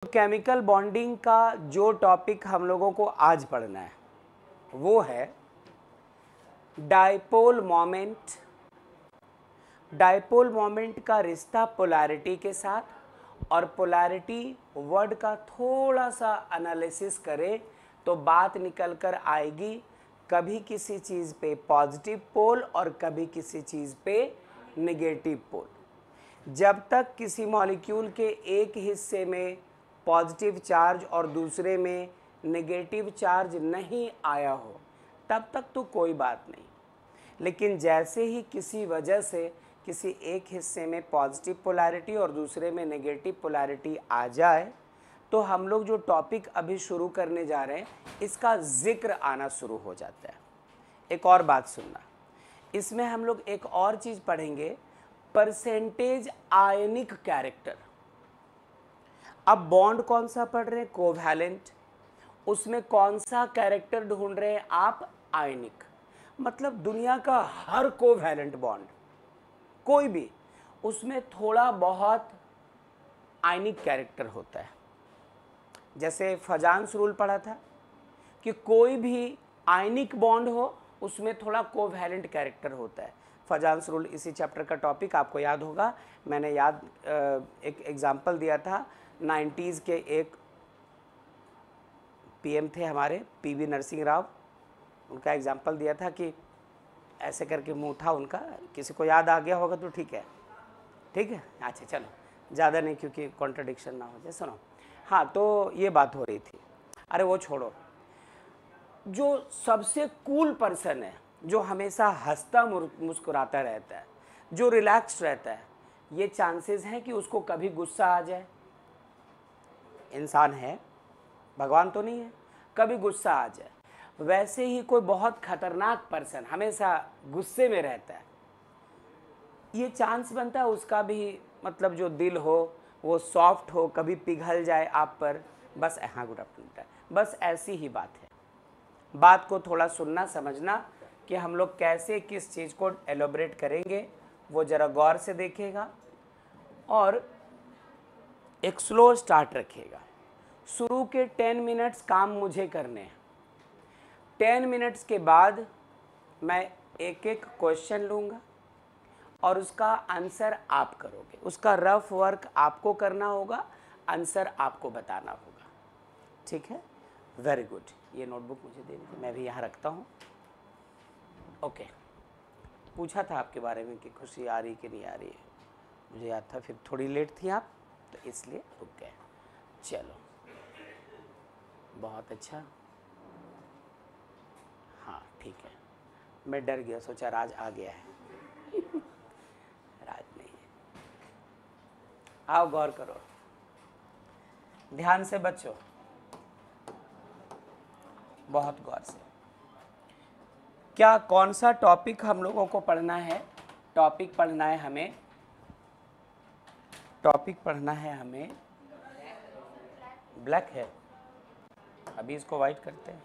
Chemical bonding का जो topic हम लोगों को आज पढ़ना है वो है डायपोल मोमेंट। डायपोल मोमेंट का रिश्ता पोलैरिटी के साथ, और पोलैरिटी वर्ड का थोड़ा सा एनालिसिस करें तो बात निकल कर आएगी कभी किसी चीज़ पे पॉजिटिव पोल और कभी किसी चीज़ पे नेगेटिव पोल। जब तक किसी मॉलिक्यूल के एक हिस्से में पॉजिटिव चार्ज और दूसरे में नेगेटिव चार्ज नहीं आया हो तब तक तो कोई बात नहीं, लेकिन जैसे ही किसी वजह से किसी एक हिस्से में पॉजिटिव पोलैरिटी और दूसरे में नेगेटिव पोलैरिटी आ जाए तो हम लोग जो टॉपिक अभी शुरू करने जा रहे हैं इसका जिक्र आना शुरू हो जाता है। एक और बात सुनना, इसमें हम लोग एक और चीज़ पढ़ेंगे, परसेंटेज आयनिक कैरेक्टर। अब बॉन्ड कौन सा पढ़ रहे हैं? कोवैलेंट। उसमें कौन सा कैरेक्टर ढूंढ रहे हैं आप? आयनिक। मतलब दुनिया का हर कोवैलेंट बॉन्ड कोई भी, उसमें थोड़ा बहुत आयनिक कैरेक्टर होता है। जैसे फजान्स रूल पढ़ा था कि कोई भी आयनिक बॉन्ड हो उसमें थोड़ा कोवैलेंट कैरेक्टर होता है। फजान्स रूल इसी चैप्टर का टॉपिक आपको याद होगा, मैंने एक एग्जाम्पल दिया था। 90s के एक पीएम थे हमारे पीवी नरसिंह राव, उनका एग्जाम्पल दिया था कि ऐसे करके मुंह था उनका, किसी को याद आ गया होगा तो ठीक है, ठीक है, अच्छा चलो ज़्यादा नहीं क्योंकि कॉन्ट्रडिक्शन ना हो जाए। सुनो, हाँ तो ये बात हो रही थी। अरे वो छोड़ो, जो सबसे कूल पर्सन है, जो हमेशा हंसता मुस्कुराता रहता है, जो रिलैक्स रहता है, ये चांसेस हैं कि उसको कभी गुस्सा आ जाए। इंसान है, भगवान तो नहीं है, कभी गुस्सा आ जाए। वैसे ही कोई बहुत खतरनाक पर्सन हमेशा गुस्से में रहता है, ये चांस बनता है उसका भी, मतलब जो दिल हो वो सॉफ्ट हो, कभी पिघल जाए आप पर। बस हाँ गुड आफ्टरनून, बस ऐसी ही बात है। बात को थोड़ा सुनना समझना कि हम लोग कैसे किस चीज़ को एलोबरेट करेंगे वो ज़रा गौर से देखेगा और एक स्लो स्टार्ट रखिएगा। शुरू के 10 मिनट्स काम मुझे करने हैं। 10 मिनट्स के बाद मैं एक एक क्वेश्चन लूँगा और उसका आंसर आप करोगे। उसका रफ वर्क आपको करना होगा, आंसर आपको बताना होगा, ठीक है? Very good. ये नोटबुक मुझे दे दीजिए, मैं भी यहाँ रखता हूँ। ओके, पूछा था आपके बारे में कि खुशी आ रही कि नहीं आ रही है, मुझे याद था, फिर थोड़ी लेट थी आप तो इसलिए रुक गए। चलो बहुत अच्छा, हाँ ठीक है। मैं डर गया, सोचा राज आ गया है राज नहीं है। आओ गौर करो, ध्यान से बच्चों, बहुत गौर से। क्या कौन सा टॉपिक हम लोगों को पढ़ना है? टॉपिक पढ़ना है हमें, टॉपिक पढ़ना है हमें, ब्लैक है, अभी इसको वाइट करते हैं।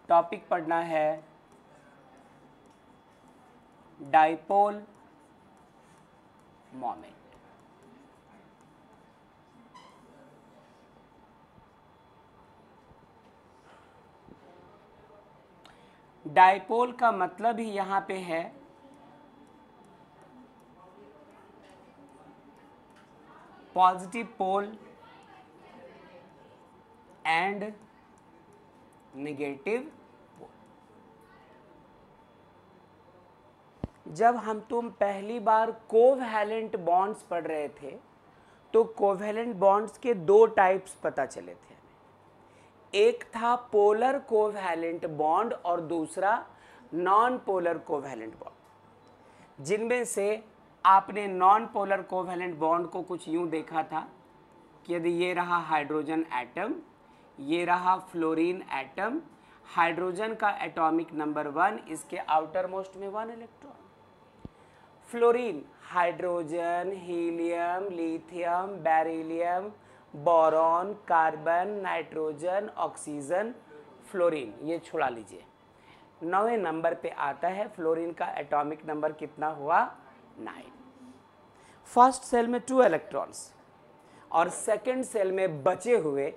टॉपिक पढ़ना है डायपोल मोमेंट। डायपोल का मतलब ही यहां पे है positive pole and negative pole. जब तुम पहली बार कोवैलेंट बॉन्ड्स पढ़ रहे थे तो कोवैलेंट बॉन्ड्स के दो टाइप्स पता चले थे। एक था पोलर कोवैलेंट बॉन्ड और दूसरा नॉन पोलर कोवैलेंट बॉन्ड, जिनमें से आपने नॉन पोलर कोवैलेंट बॉन्ड को कुछ यूं देखा था कि यदि ये रहा हाइड्रोजन एटम, ये रहा फ्लोरीन एटम, हाइड्रोजन का एटॉमिक नंबर 1, इसके आउटर मोस्ट में 1 electron. Fluorine hydrogen, helium, lithium, beryllium, boron, carbon, nitrogen, oxygen, fluorine, ये छुड़ा लीजिए। 9वें नंबर पे आता है। फ्लोरीन का एटॉमिक नंबर कितना हुआ? 9। फर्स्ट सेल में 2 इलेक्ट्रॉन्स और सेकंड सेल में बचे हुए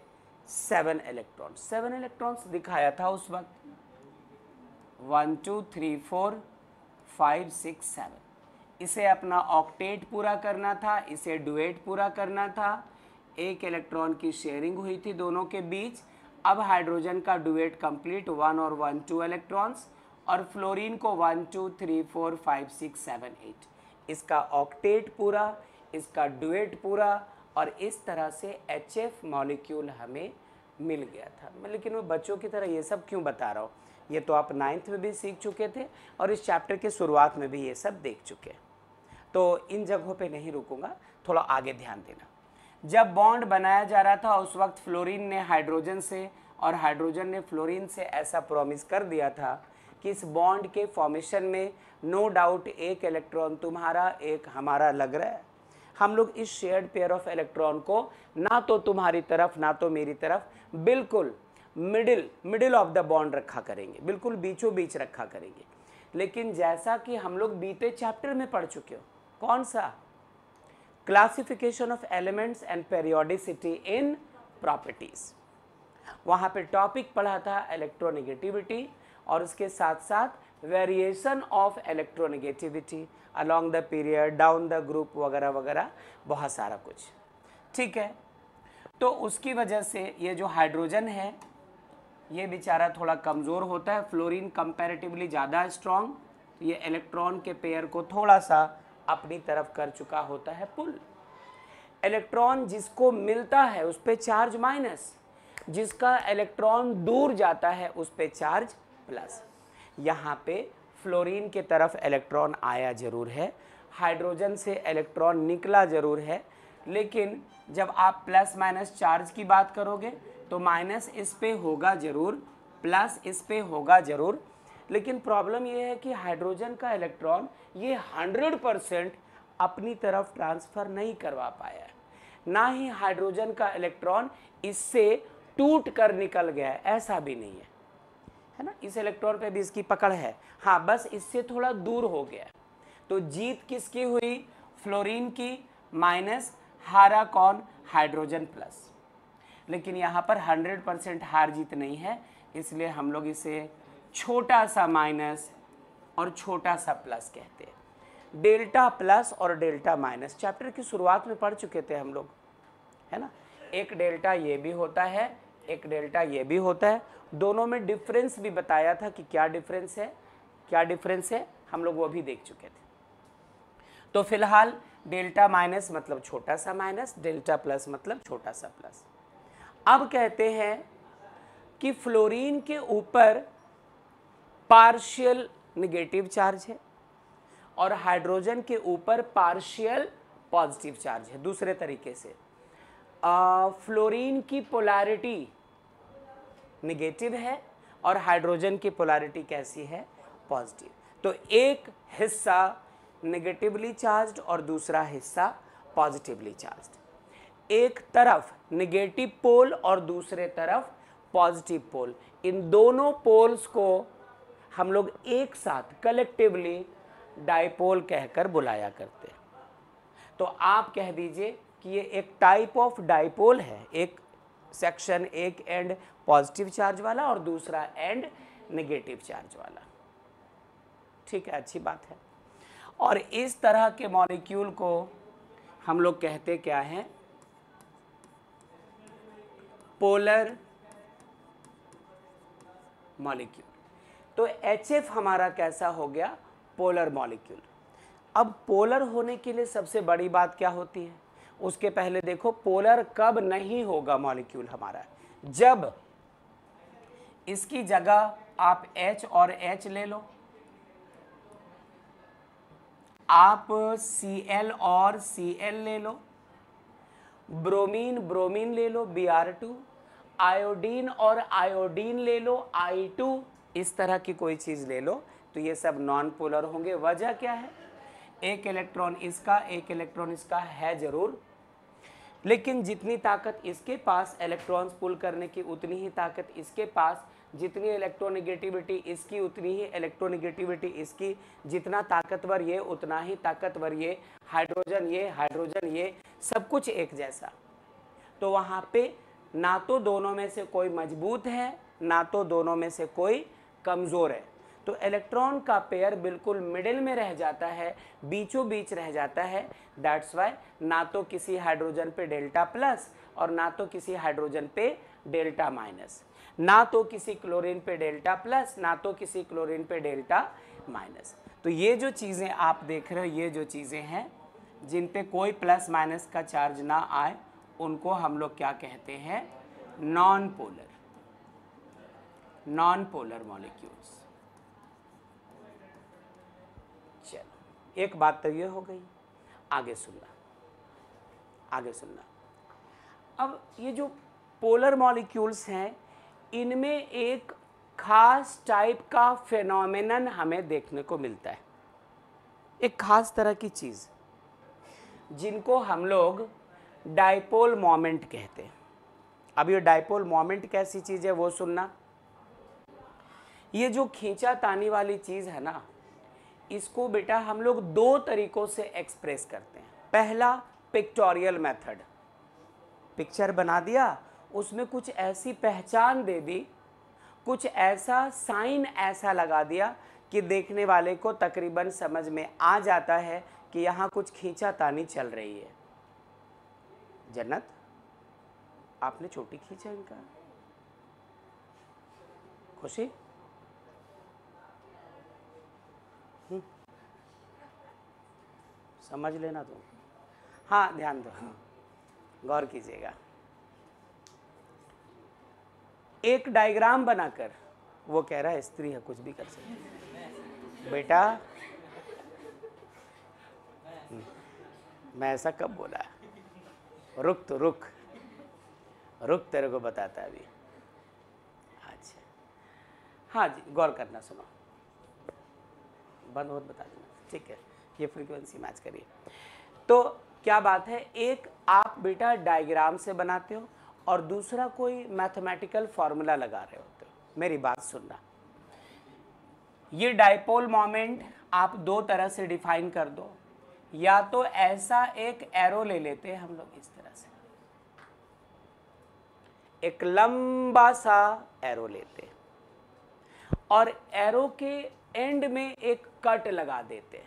7 इलेक्ट्रॉन्स। 7 इलेक्ट्रॉन्स दिखाया था उस वक्त, 1 2 3 4 5 6 7। इसे अपना ऑक्टेट पूरा करना था, इसे डुएट पूरा करना था। एक इलेक्ट्रॉन की शेयरिंग हुई थी दोनों के बीच। अब हाइड्रोजन का डुएट कंप्लीट, 1 और 1 2 इलेक्ट्रॉन्स, और फ्लोरीन को 1 2 3 4 5 6 7 8। इसका ऑक्टेट पूरा, इसका डुएट पूरा, और इस तरह से HF मॉलिक्यूल हमें मिल गया था। लेकिन मैं बच्चों की तरह ये सब क्यों बता रहा हूँ, ये तो आप 9th में भी सीख चुके थे और इस चैप्टर के शुरुआत में भी ये सब देख चुके हैं, तो इन जगहों पे नहीं रुकूंगा, थोड़ा आगे ध्यान देना। जब बॉन्ड बनाया जा रहा था उस वक्त फ्लोरीन ने हाइड्रोजन से और हाइड्रोजन ने फ्लोरीन से ऐसा प्रॉमिस कर दिया था कि इस बॉन्ड के फॉर्मेशन में नो डाउट एक इलेक्ट्रॉन तुम्हारा एक हमारा लग रहा है। हम लोग इस शेयर्ड पेयर ऑफ इलेक्ट्रॉन को ना तो तुम्हारी तरफ ना तो मेरी तरफ, बिल्कुल मिडिल ऑफ द बॉन्ड रखा करेंगे, बिल्कुल बीचों बीच रखा करेंगे। लेकिन जैसा कि हम लोग बीते चैप्टर में पढ़ चुके हो, कौन सा, classification of elements and periodicity in properties, वहां पे टॉपिक पढ़ा था इलेक्ट्रोनेगेटिविटी और उसके साथ साथ variation of electronegativity along the period, down the group वगैरह वगैरह, बहुत सारा कुछ। ठीक है, तो उसकी वजह से ये जो हाइड्रोजन है ये बेचारा थोड़ा कमज़ोर होता है, फ्लोरीन कंपैरेटिवली ज़्यादा स्ट्रॉन्ग, तो ये इलेक्ट्रॉन के पेयर को थोड़ा सा अपनी तरफ कर चुका होता है पुल। इलेक्ट्रॉन जिसको मिलता है उस पर चार्ज माइनस, जिसका इलेक्ट्रॉन दूर जाता है उस पर चार्ज प्लस। यहाँ पे फ्लोरीन के तरफ इलेक्ट्रॉन आया जरूर है, हाइड्रोजन से इलेक्ट्रॉन निकला जरूर है, लेकिन जब आप प्लस माइनस चार्ज की बात करोगे तो माइनस इस पे होगा जरूर, प्लस इस पे होगा जरूर। लेकिन प्रॉब्लम ये है कि हाइड्रोजन का इलेक्ट्रॉन ये 100% अपनी तरफ ट्रांसफ़र नहीं करवा पाया है, ना ही हाइड्रोजन का इलेक्ट्रॉन इससे टूट कर निकल गया है, ऐसा भी नहीं है ना। इस इलेक्ट्रॉन पे भी इसकी पकड़ है, हाँ बस इससे थोड़ा दूर हो गया। तो जीत किसकी हुई, फ्लोरीन की, माइनस हारा कौन, हाइड्रोजन प्लस। लेकिन यहाँ पर 100% हार जीत नहीं है, इसलिए हम लोग इसे छोटा सा माइनस और छोटा सा प्लस कहते हैं। डेल्टा प्लस और डेल्टा माइनस चैप्टर की शुरुआत में पढ़ चुके थे हम लोग, है ना। एक डेल्टा ये भी होता है, एक डेल्टा ये भी होता है, दोनों में डिफरेंस भी बताया था कि क्या डिफरेंस है, क्या डिफरेंस है, हम लोग वो भी देख चुके थे। तो फिलहाल डेल्टा माइनस मतलब छोटा सा माइनस, डेल्टा प्लस मतलब छोटा सा प्लस। अब कहते हैं कि फ्लोरीन के ऊपर पार्शियल नेगेटिव चार्ज है और हाइड्रोजन के ऊपर पार्शियल पॉजिटिव चार्ज है। दूसरे तरीके से फ्लोरीन की पोलैरिटी नेगेटिव है और हाइड्रोजन की पोलैरिटी कैसी है, पॉजिटिव। तो एक हिस्सा नेगेटिवली चार्ज्ड और दूसरा हिस्सा पॉजिटिवली चार्ज्ड। एक तरफ नेगेटिव पोल और दूसरे तरफ पॉजिटिव पोल, इन दोनों पोल्स को हम लोग एक साथ कलेक्टिवली डाइपोल कहकर बुलाया करते हैं। तो आप कह दीजिए कि ये एक टाइप ऑफ डाइपोल है, एक सेक्शन, एक एंड पॉजिटिव चार्ज वाला और दूसरा एंड नेगेटिव चार्ज वाला। ठीक है, अच्छी बात है। और इस तरह के मॉलिक्यूल को हम लोग कहते क्या हैं, पोलर मॉलिक्यूल। तो HF हमारा कैसा हो गया, पोलर मॉलिक्यूल। अब पोलर होने के लिए सबसे बड़ी बात क्या होती है, उसके पहले देखो पोलर कब नहीं होगा मॉलिक्यूल हमारा, जब इसकी जगह आप H और H ले लो, आप Cl और Cl ले लो, ब्रोमीन ब्रोमीन ले लो Br2, आयोडीन और आयोडीन ले लो I2, इस तरह की कोई चीज़ ले लो, तो ये सब नॉन पोलर होंगे। वजह क्या है, एक इलेक्ट्रॉन इसका एक इलेक्ट्रॉन इसका है ज़रूर, लेकिन जितनी ताकत इसके पास इलेक्ट्रॉन्स पुल करने की उतनी ही ताकत इसके पास, जितनी इलेक्ट्रोनेगेटिविटी इसकी उतनी ही इलेक्ट्रोनेगेटिविटी इसकी, जितना ताकतवर ये उतना ही ताकतवर ये, हाइड्रोजन ये सब कुछ एक जैसा। तो वहाँ पे ना तो दोनों में से कोई मजबूत है ना तो दोनों में से कोई कमज़ोर है, तो इलेक्ट्रॉन का पेयर बिल्कुल मिडिल में रह जाता है, बीचों बीच रह जाता है। दैट्स वाई ना तो किसी हाइड्रोजन पे डेल्टा प्लस और ना तो किसी हाइड्रोजन पे डेल्टा माइनस, ना तो किसी क्लोरीन पे डेल्टा प्लस ना तो किसी क्लोरीन पे डेल्टा माइनस। तो ये जो चीज़ें आप देख रहे हो, ये जो चीज़ें हैं जिन पे कोई प्लस माइनस का चार्ज ना आए, उनको हम लोग क्या कहते हैं? Non polar molecules. चलो, एक बात तो ये हो गई, आगे सुनना। अब ये जो पोलर मॉलिक्यूल्स हैं, इनमें एक खास टाइप का फेनोमेनन हमें देखने को मिलता है, एक खास तरह की चीज़ जिनको हम लोग डाइपोल मोमेंट कहते हैं। अब ये डाइपोल मोमेंट कैसी चीज़ है वो सुनना। ये जो खींचा तानी वाली चीज़ है ना, इसको बेटा हम लोग दो तरीकों से एक्सप्रेस करते हैं। पहला पिक्टोरियल मेथड, पिक्चर बना दिया, उसमें कुछ ऐसी पहचान दे दी, कुछ ऐसा साइन ऐसा लगा दिया कि देखने वाले को तकरीबन समझ में आ जाता है कि यहाँ कुछ खींचा तानी चल रही है। जन्नत, आपने चोटी खींचा इनका? खुशी? समझ लेना तुम। हाँ, ध्यान दो, गौर कीजिएगा। एक डायग्राम बनाकर, वो कह रहा है स्त्री है, कुछ भी कर सकती बेटा। मैं ऐसा कब बोला? रुक तो रुक, तेरे को बताता है अभी। अच्छा, हाँ जी, गौर करना, सुनो, बंद हो बता देना, ठीक है? ये फ्रीक्वेंसी मैच करिए। तो क्या बात है, एक आप बेटा डायग्राम से बनाते हो और दूसरा कोई मैथमेटिकल फॉर्मूला लगा रहे होते हो। मेरी बात सुनना, ये डाइपोल मोमेंट आप दो तरह से डिफाइन कर दो। या तो ऐसा एक एरो ले लेते हैं हम लोग, इस तरह से एक लंबा सा एरो लेते और एरो के एंड में एक कट लगा देते।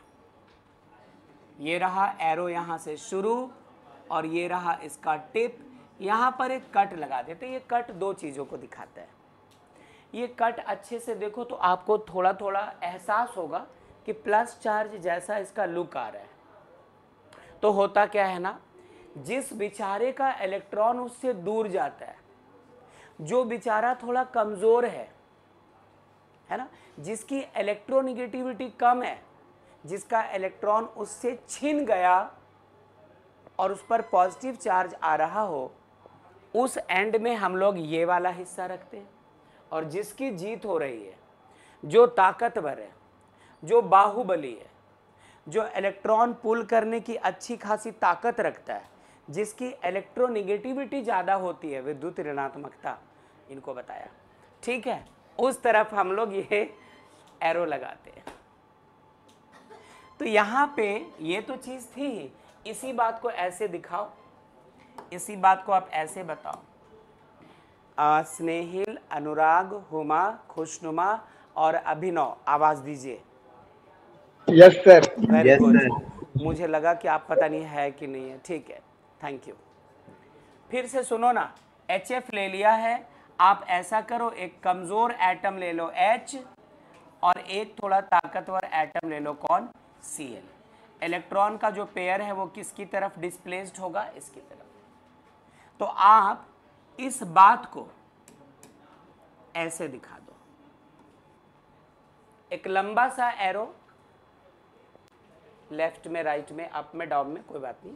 ये रहा एरो यहाँ से शुरू और ये रहा इसका टिप, यहाँ पर एक कट लगा देते। ये कट दो चीज़ों को दिखाता है। ये कट अच्छे से देखो तो आपको थोड़ा थोड़ा एहसास होगा कि प्लस चार्ज जैसा इसका लुक आ रहा है। तो होता क्या है ना, जिस बेचारे का इलेक्ट्रॉन उससे दूर जाता है, जो बेचारा थोड़ा कमज़ोर है ना, जिसकी इलेक्ट्रोनिगेटिविटी कम है, जिसका इलेक्ट्रॉन उससे छिन गया और उस पर पॉजिटिव चार्ज आ रहा हो, उस एंड में हम लोग ये वाला हिस्सा रखते हैं। और जिसकी जीत हो रही है, जो ताकतवर है, जो बाहुबली है, जो इलेक्ट्रॉन पुल करने की अच्छी खासी ताकत रखता है, जिसकी इलेक्ट्रोनिगेटिविटी ज़्यादा होती है, विद्युत ऋणात्मकता, इनको बताया, ठीक है? उस तरफ हम लोग ये एरो लगाते हैं। तो यहाँ पे ये तो चीज़ थी ही, इसी बात को ऐसे दिखाओ, इसी बात को आप ऐसे बताओ। स्नेहिल, अनुराग, हुमा, खुशनुमा और अभिनव, आवाज़ दीजिए। Yes sir. Very good. मुझे लगा कि आप पता नहीं है कि नहीं है, ठीक है, थैंक यू। फिर से सुनो ना, HF ले लिया है, आप ऐसा करो, एक कमज़ोर एटम ले लो H और एक थोड़ा ताकतवर एटम ले लो, कौन? Cl। इलेक्ट्रॉन का जो पेयर है वो किसकी तरफ डिस्प्लेस्ड होगा? इसकी तरफ। तो आप इस बात को ऐसे दिखा दो, एक लंबा सा एरो, लेफ्ट में, राइट में, अप में, डाउन में, कोई बात नहीं,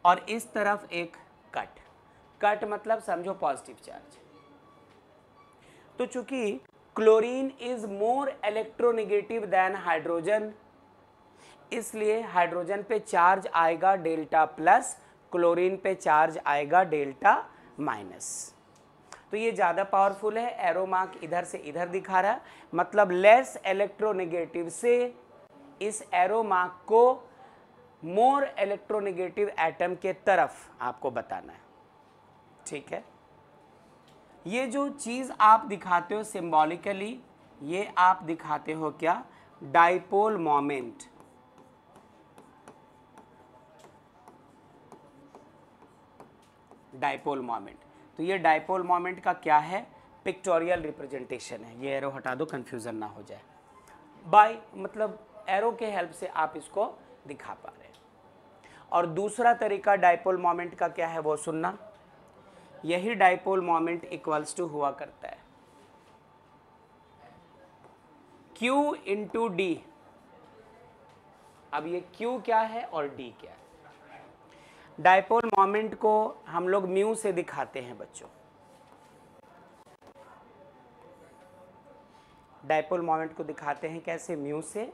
और इस तरफ एक कट। कट मतलब समझो पॉजिटिव चार्ज। तो चूंकि chlorine is more electronegative than hydrogen, इसलिए हाइड्रोजन पे चार्ज आएगा डेल्टा प्लस, क्लोरीन पे चार्ज आएगा डेल्टा माइनस। तो ये ज़्यादा पावरफुल है। एरो मार्क इधर से इधर दिखा रहा है, मतलब लेस इलेक्ट्रोनेगेटिव से इस एरो मार्क को मोर इलेक्ट्रोनेगेटिव एटम के तरफ आपको बताना है। ठीक है, ये जो चीज आप दिखाते हो सिंबॉलिकली, ये आप दिखाते हो क्या, डाइपोल मोमेंट। डाइपोल मोमेंट, तो ये डाइपोल मोमेंट का क्या है, पिक्टोरियल रिप्रेजेंटेशन है। ये एरो हटा दो, कंफ्यूजन ना हो जाए। बाय मतलब एरो के हेल्प से आप इसको दिखा पा रहे हैं। और दूसरा तरीका डाइपोल मोमेंट का क्या है वो सुनना, यही डाइपोल मोमेंट इक्वल्स टू हुआ करता है Q इंटू डी। अब ये Q क्या है और D क्या है। डाइपोल मोमेंट को हम लोग म्यू से दिखाते हैं बच्चों। डाइपोल मोमेंट को दिखाते हैं कैसे, म्यू से।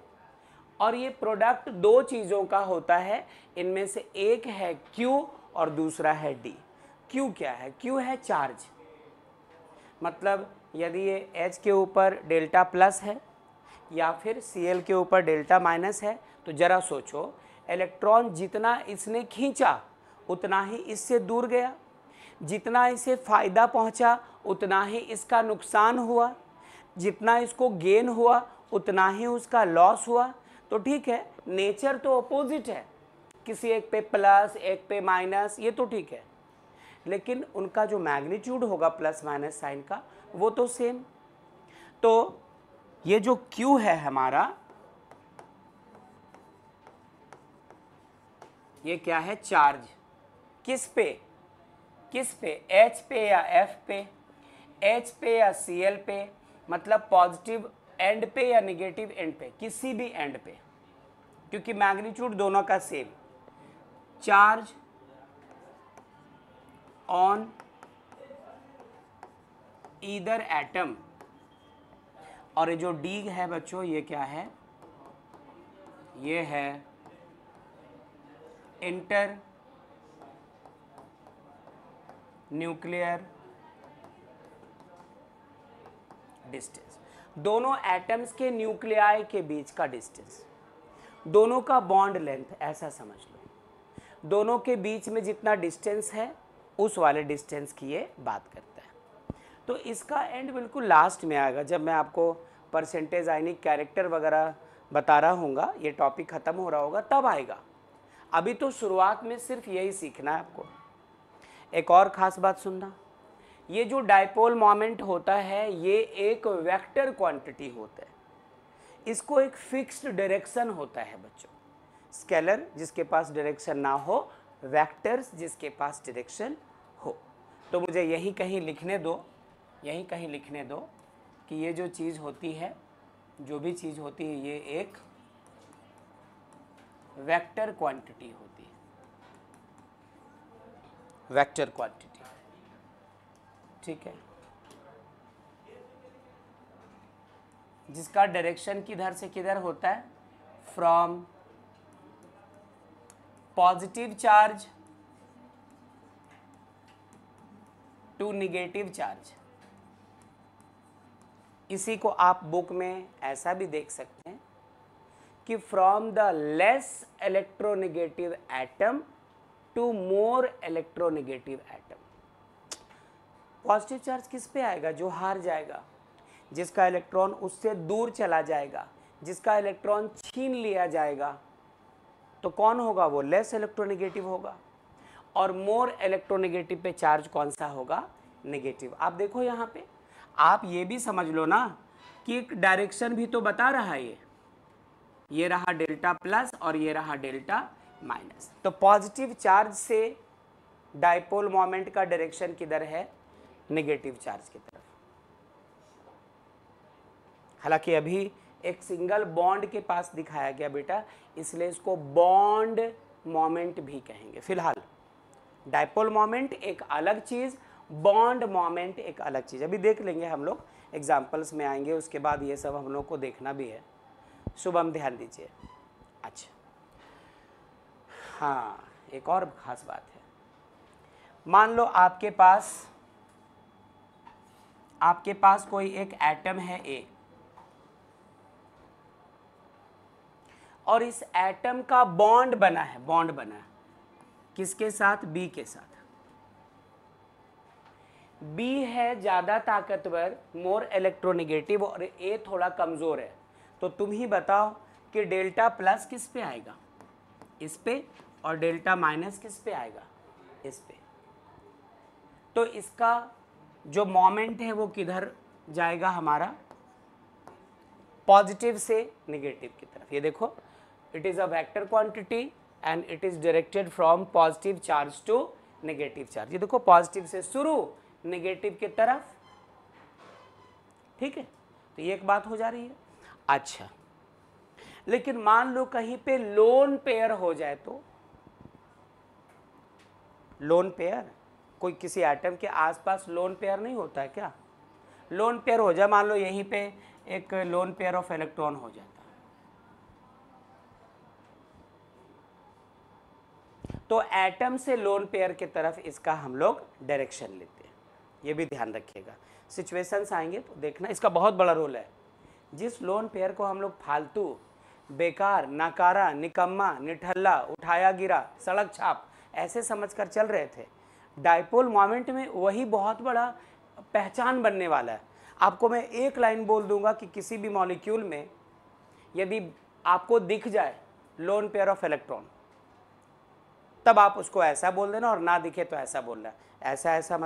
और ये प्रोडक्ट दो चीज़ों का होता है, इनमें से एक है Q और दूसरा है D। Q क्या है, Q है चार्ज। मतलब यदि ये H के ऊपर डेल्टा प्लस है या फिर Cl के ऊपर डेल्टा माइनस है, तो जरा सोचो, इलेक्ट्रॉन जितना इसने खींचा उतना ही इससे दूर गया, जितना इसे फायदा पहुंचा उतना ही इसका नुकसान हुआ, जितना इसको गेन हुआ उतना ही उसका लॉस हुआ। तो ठीक है, नेचर तो अपोजिट है, किसी एक पे प्लस एक पे माइनस, ये तो ठीक है, लेकिन उनका जो मैग्नीट्यूड होगा प्लस माइनस साइन का वो तो सेम। तो ये जो Q है हमारा, ये क्या है, चार्ज। किस पे, किस पे, H पे या F पे, H पे या Cl पे, मतलब पॉजिटिव एंड पे या निगेटिव एंड पे, किसी भी एंड पे, क्योंकि मैग्नीट्यूड दोनों का same. Charge on either atom. और ये जो D है बच्चों, ये क्या है, ये है इंटर न्यूक्लियर डिस्टेंस। दोनों एटम्स के न्यूक्लियाई के बीच का डिस्टेंस, दोनों का बॉन्ड लेंथ, ऐसा समझ लो। दोनों के बीच में जितना डिस्टेंस है उस वाले डिस्टेंस की ये बात करता है। तो इसका एंड बिल्कुल लास्ट में आएगा, जब मैं आपको परसेंटेज आयनिक कैरेक्टर वगैरह बता रहा हूँगा, ये टॉपिक ख़त्म हो रहा होगा तब आएगा। अभी तो शुरुआत में सिर्फ यही सीखना है आपको। एक और ख़ास बात सुनना, ये जो डाइपोल मोमेंट होता है ये एक वेक्टर क्वांटिटी होता है, इसको एक फिक्स्ड डायरेक्शन होता है बच्चों। स्केलर जिसके पास डायरेक्शन ना हो, वेक्टर्स जिसके पास डायरेक्शन हो। तो मुझे यही कहीं लिखने दो, यही कहीं लिखने दो कि ये जो चीज़ होती है, जो भी चीज़ होती है, ये एक वेक्टर क्वांटिटी होती है, वेक्टर क्वांटिटी। ठीक है, जिसका डायरेक्शन किधर से किधर होता है, from positive charge to negative charge. इसी को आप बुक में ऐसा भी देख सकते हैं कि from the less electronegative atom to more electronegative atom. Positive charge किस पे आएगा, जो हार जाएगा, जिसका इलेक्ट्रॉन उससे दूर चला जाएगा, जिसका इलेक्ट्रॉन छीन लिया जाएगा, तो कौन होगा, वो लेस इलेक्ट्रोनेगेटिव होगा। और मोर इलेक्ट्रोनेगेटिव पे चार्ज कौन सा होगा, नेगेटिव। आप देखो यहाँ पे, आप ये भी समझ लो ना कि एक डायरेक्शन भी तो बता रहा है, ये रहा डेल्टा प्लस और ये रहा डेल्टा माइनस। तो पॉजिटिव चार्ज से डाइपोल मोमेंट का डायरेक्शन किधर है, नेगेटिव चार्ज की तरफ। हालांकि अभी एक सिंगल बॉन्ड के पास दिखाया गया बेटा, इसलिए इसको बॉन्ड मोमेंट भी कहेंगे। फिलहाल डाइपोल मोमेंट एक अलग चीज, बॉन्ड मोमेंट एक अलग चीज। अभी देख लेंगे हम लोग, एग्जाम्पल्स में आएंगे, उसके बाद ये सब हम लोग को देखना भी है। शुभम ध्यान दीजिए। अच्छा हाँ, एक और खास बात है, मान लो आपके पास कोई एक एटम है ए, और इस एटम का बॉन्ड बना है, बॉन्ड बना है किसके साथ, बी के साथ। B है ज़्यादा ताकतवर, मोर इलेक्ट्रोनेगेटिव, और A थोड़ा कमज़ोर है, तो तुम ही बताओ कि डेल्टा प्लस किस पे आएगा, इस पे, और डेल्टा माइनस किस पे आएगा, इस पे। तो इसका जो मोमेंट है वो किधर जाएगा हमारा, पॉजिटिव से नेगेटिव की तरफ। ये देखो, it is a vector quantity and it is directed from positive charge to negative charge. ये देखो, पॉजिटिव से शुरू, नेगेटिव की तरफ, ठीक है। तो ये एक बात हो जा रही है। अच्छा, लेकिन मान लो कहीं पे लोन पेयर हो जाए तो, लोन पेयर, कोई किसी एटम के आसपास लोन पेयर नहीं होता है क्या? लोन पेयर हो जाए, मान लो यहीं पे एक लोन पेयर ऑफ इलेक्ट्रॉन हो जाता है, तो एटम से लोन पेयर की तरफ इसका हम लोग डायरेक्शन लेते हैं। ये भी ध्यान रखिएगा, सिचुएशंस आएंगे तो देखना, इसका बहुत बड़ा रोल है। जिस लोन पेयर को हम लोग फालतू, बेकार, नकारा, निकम्मा, निठल्ला, उठाया गिरा, सड़क छाप ऐसे समझकर चल रहे थे, डाइपोल मोमेंट में वही बहुत बड़ा पहचान बनने वाला है। आपको मैं एक लाइन बोल दूंगा कि किसी भी मॉलिक्यूल में यदि आपको दिख जाए लोन पेयर ऑफ इलेक्ट्रॉन, तब आप उसको ऐसा बोल देना, और ना दिखे तो ऐसा बोलना। ऐसा ऐसा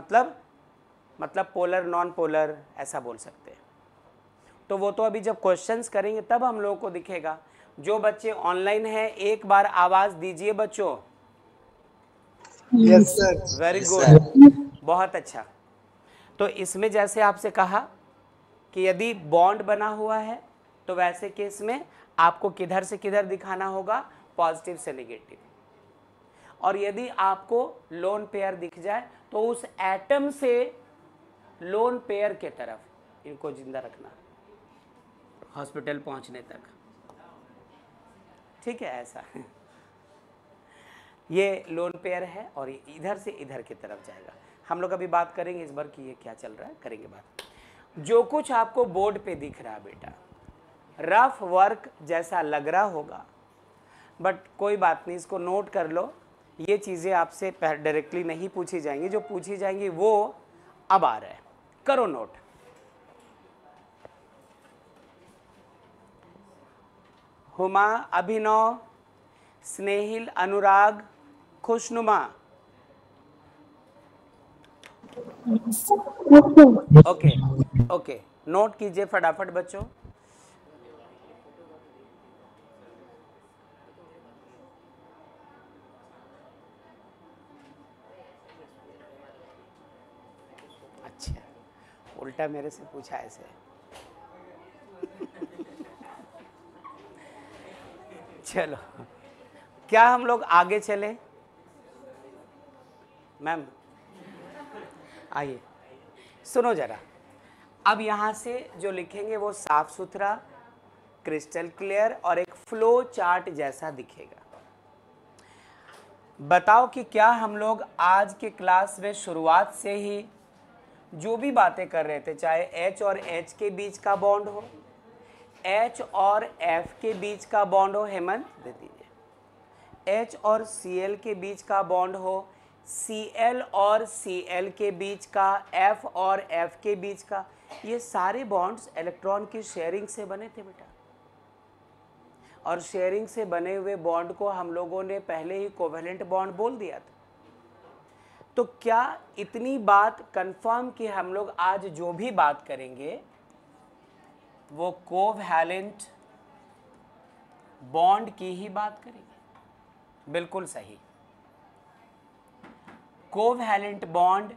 मतलब पोलर नॉन पोलर ऐसा बोल सकते हैं। तो वो तो अभी जब क्वेश्चंस करेंगे तब हम लोगों को दिखेगा। जो बच्चे ऑनलाइन हैं एक बार आवाज दीजिए बच्चों। Yes sir. वेरी गुड, बहुत अच्छा। तो इसमें जैसे आपसे कहा कि यदि बॉन्ड बना हुआ है तो वैसे केस में आपको किधर से किधर दिखाना होगा, पॉजिटिव से नेगेटिव। और यदि आपको लोन पेयर दिख जाए तो उस एटम से लोन पेयर के तरफ इनको जिंदा रखना हॉस्पिटल पहुंचने तक, ठीक है। ऐसा ये लोन पेयर है और ये इधर से इधर की तरफ जाएगा। हम लोग अभी बात करेंगे इस बार कि ये क्या चल रहा है, करेंगे बात। जो कुछ आपको बोर्ड पे दिख रहा है बेटा, रफ वर्क जैसा लग रहा होगा, बट कोई बात नहीं, इसको नोट कर लो। ये चीज़ें आपसे डायरेक्टली नहीं पूछी जाएंगी, जो पूछी जाएंगी वो अब आ रहा है, करो नोट। हुमा, अभिनव, स्नेहिल, अनुराग, खुशनुमा। ओके ओके, नोट कीजिए फटाफट बच्चों। अच्छा, उल्टा मेरे से पूछा ऐसे। चलो, क्या हम लोग आगे चले? मैम आइए, सुनो जरा। अब यहाँ से जो लिखेंगे वो साफ सुथरा, क्रिस्टल क्लियर और एक फ्लो चार्ट जैसा दिखेगा। बताओ कि क्या हम लोग आज के क्लास में शुरुआत से ही जो भी बातें कर रहे थे, चाहे H और H के बीच का बॉन्ड हो, H और F के बीच का बॉन्ड हो, हेमंत दे दीजिए, H और Cl के बीच का बॉन्ड हो, Cl और Cl के बीच का, F और F के बीच का, ये सारे बॉन्ड्स इलेक्ट्रॉन की शेयरिंग से बने थे बेटा। और शेयरिंग से बने हुए बॉन्ड को हम लोगों ने पहले ही कोवेलेंट बॉन्ड बोल दिया था। तो क्या इतनी बात कंफर्म कि हम लोग आज जो भी बात करेंगे वो कोवैलेंट बॉन्ड की ही बात करेंगे? बिल्कुल सही। कोवैलेंट बॉन्ड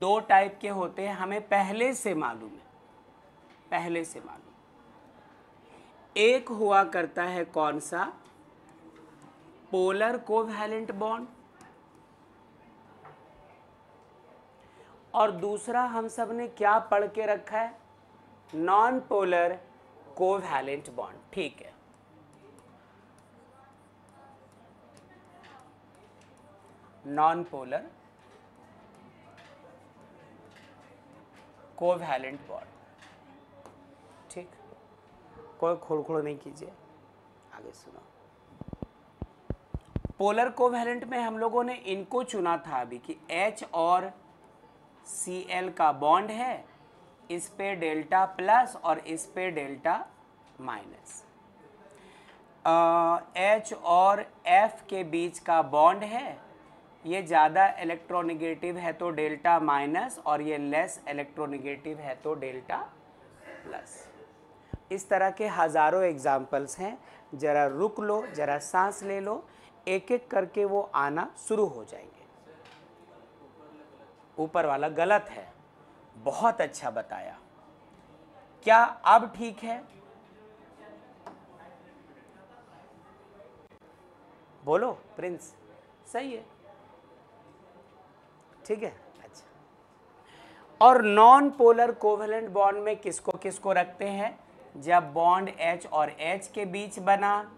दो टाइप के होते हैं, हमें पहले से मालूम है, पहले से मालूम। एक हुआ करता है कौन सा? पोलर कोवैलेंट बॉन्ड, और दूसरा हम सब ने क्या पढ़ के रखा है? Non polar covalent bond. ठीक है, नॉन पोलर कोवैलेंट बॉन्ड, ठीक। कोई खोड़ नहीं कीजिए, आगे सुनो। पोलर कोवैलेंट में हम लोगों ने इनको चुना था अभी कि H और Cl का बॉन्ड है, इस पे डेल्टा प्लस और इस पे डेल्टा माइनस। H और F के बीच का बॉन्ड है, ये ज़्यादा इलेक्ट्रोनेगेटिव है तो डेल्टा माइनस और ये लेस इलेक्ट्रोनेगेटिव है तो डेल्टा प्लस। इस तरह के हज़ारों एग्जाम्पल्स हैं। ज़रा रुक लो, ज़रा सांस ले लो, एक एक करके वो आना शुरू हो जाएंगे। ऊपर वाला गलत है, बहुत अच्छा बताया। क्या अब ठीक है? बोलो प्रिंस, सही है, ठीक है, अच्छा। और नॉन पोलर कोवेलेंट बॉन्ड में किसको किसको रखते हैं? जब बॉन्ड H और H के बीच बना,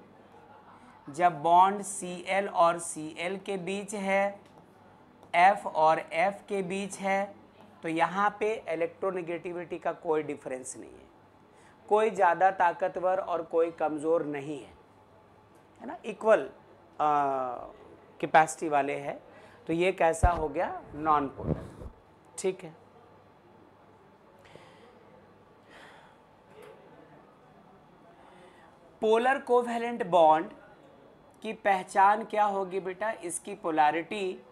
जब बॉन्ड Cl और Cl के बीच है, F और F के बीच है, तो यहाँ पे इलेक्ट्रोनेगेटिविटी का कोई डिफरेंस नहीं है, कोई ज़्यादा ताकतवर और कोई कमज़ोर नहीं है ना, इक्वल कैपेसिटी वाले हैं। तो ये कैसा हो गया? नॉन पोलर, ठीक है। पोलर कोवेलेंट बॉन्ड की पहचान क्या होगी बेटा? इसकी polarity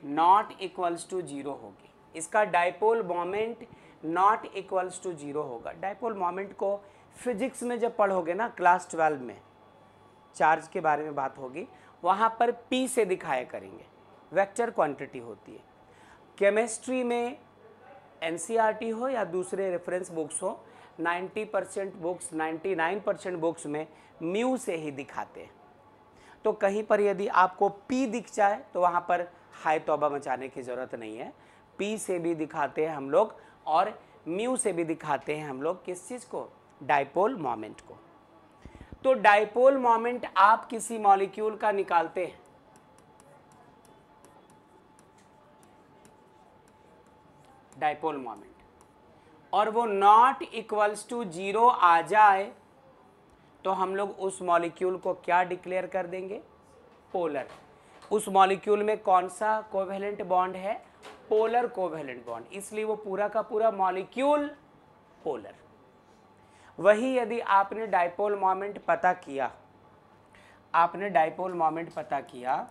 not equals to zero होगी, इसका dipole moment not equals to zero होगा। डाइपोल मोमेंट को फिजिक्स में जब पढ़ोगे ना, क्लास 12 में चार्ज के बारे में बात होगी, वहाँ पर P से दिखाया करेंगे, वेक्टर क्वांटिटी होती है। केमिस्ट्री में NCERT हो या दूसरे रेफरेंस बुक्स हो, 90% बुक्स, 99% बुक्स में म्यू से ही दिखाते हैं। तो कहीं पर यदि आपको P दिख जाए तो वहाँ पर हाय तौबा मचाने की ज़रूरत नहीं है। P से भी दिखाते हैं हम लोग और म्यू से भी दिखाते हैं हम लोग। किस चीज़ को? डाइपोल मोमेंट को। तो डाइपोल मोमेंट आप किसी मॉलिक्यूल का निकालते हैं, डाइपोल मोमेंट, और वो नॉट इक्वल्स टू जीरो आ जाए तो हम लोग उस मॉलिक्यूल को क्या डिक्लेयर कर देंगे? पोलर। उस मॉलिक्यूल में कौन सा कोवेलेंट बॉन्ड है? पोलर कोवेलेंट बॉन्ड, इसलिए वो पूरा का पूरा मॉलिक्यूल पोलर। वही यदि आपने डाइपोल मोमेंट पता किया, आपने डाइपोल मोमेंट पता किया,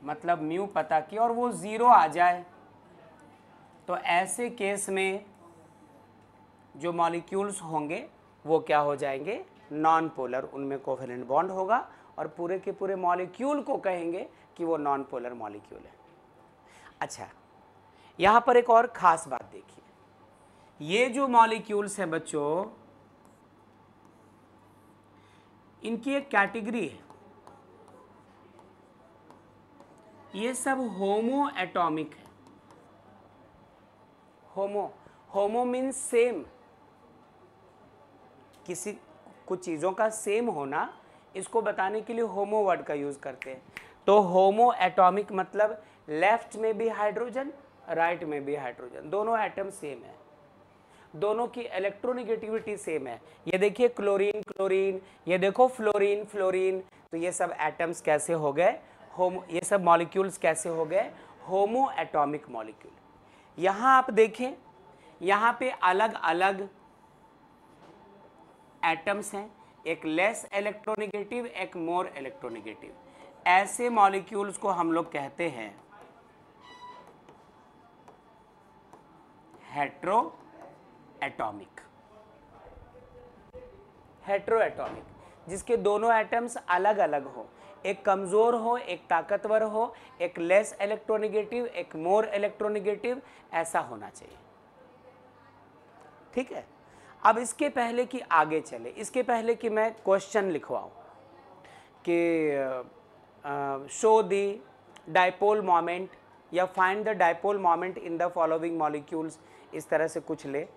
मतलब म्यू पता किया और वो जीरो आ जाए, तो ऐसे केस में जो मॉलिक्यूल्स होंगे वो क्या हो जाएंगे? Non polar. उनमें कोवेलेंट बॉन्ड होगा और पूरे के पूरे मॉलिक्यूल को कहेंगे कि वो नॉन पोलर मॉलिक्यूल है। अच्छा, यहाँ पर एक और ख़ास बात देखिए, ये जो मॉलिक्यूल्स हैं बच्चों, इनकी एक कैटेगरी है, ये सब होमो एटॉमिक है। होमो मीन्स सेम, किसी कुछ चीज़ों का सेम होना, इसको बताने के लिए होमो वर्ड का यूज़ करते हैं। तो होमो एटॉमिक मतलब लेफ्ट में भी हाइड्रोजन, राइट में भी हाइड्रोजन, दोनों एटम सेम है, दोनों की इलेक्ट्रोनेगेटिविटी सेम है। ये देखिए क्लोरीन क्लोरीन, ये देखो फ्लोरीन फ्लोरीन, तो ये सब एटम्स कैसे हो गए? ये सब मॉलिक्यूल्स कैसे हो गए? होमो एटॉमिक मॉलिक्यूल। यहाँ आप देखें, यहाँ पे अलग अलग एटम्स हैं, एक लेस इलेक्ट्रोनेगेटिव, एक मोर इलेक्ट्रोनेगेटिव। ऐसे मॉलिक्यूल्स को हम लोग कहते हैं हेट्रो एटॉमिक। हेट्रो एटॉमिक, जिसके दोनों एटम्स अलग अलग हो, एक कमज़ोर हो, एक ताकतवर हो, एक लेस इलेक्ट्रोनेगेटिव, एक मोर इलेक्ट्रोनेगेटिव, ऐसा होना चाहिए। ठीक है। अब इसके पहले कि आगे चले, इसके पहले कि मैं क्वेश्चन लिखवाऊं कि शो दी डाइपोल मोमेंट या find the dipole moment in the following molecules, इस तरह से कुछ ले,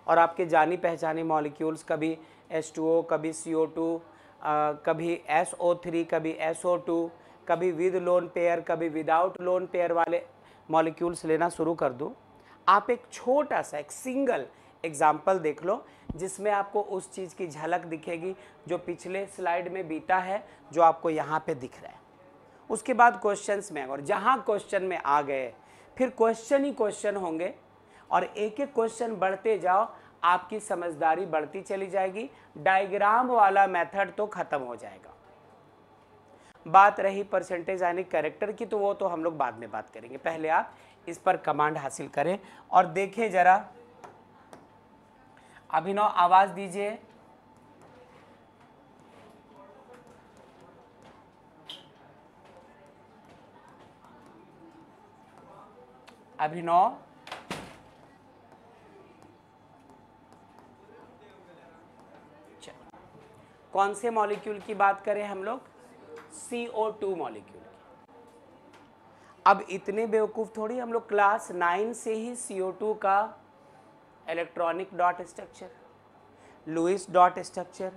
और आपके जानी पहचानी मॉलिक्यूल्स, कभी H2O, कभी CO2, कभी SO3, कभी SO2, कभी विद लोन पेयर, कभी विदाउट लोन पेयर वाले मॉलिक्यूल्स लेना शुरू कर दूं। आप एक छोटा सा एक सिंगल एग्जाम्पल देख लो जिसमें आपको उस चीज़ की झलक दिखेगी जो पिछले स्लाइड में बीता है, जो आपको यहाँ पे दिख रहा है। उसके बाद क्वेश्चंस में, और जहाँ क्वेश्चन में आ गए फिर क्वेश्चन ही क्वेश्चन होंगे, और एक एक क्वेश्चन बढ़ते जाओ, आपकी समझदारी बढ़ती चली जाएगी, डायग्राम वाला मेथड तो खत्म हो जाएगा। बात रही परसेंटेज यानी कैरेक्टर की, तो वो तो हम लोग बाद में बात करेंगे, पहले आप इस पर कमांड हासिल करें। और देखें जरा, अभिनव आवाज दीजिए। अभिनव, कौन से मॉलिक्यूल की बात करें हम लोग? CO2 मॉलिक्यूल की। अब इतने बेवकूफ़ थोड़ी, हम लोग क्लास 9 से ही CO2 का electronic dot structure, Lewis dot structure,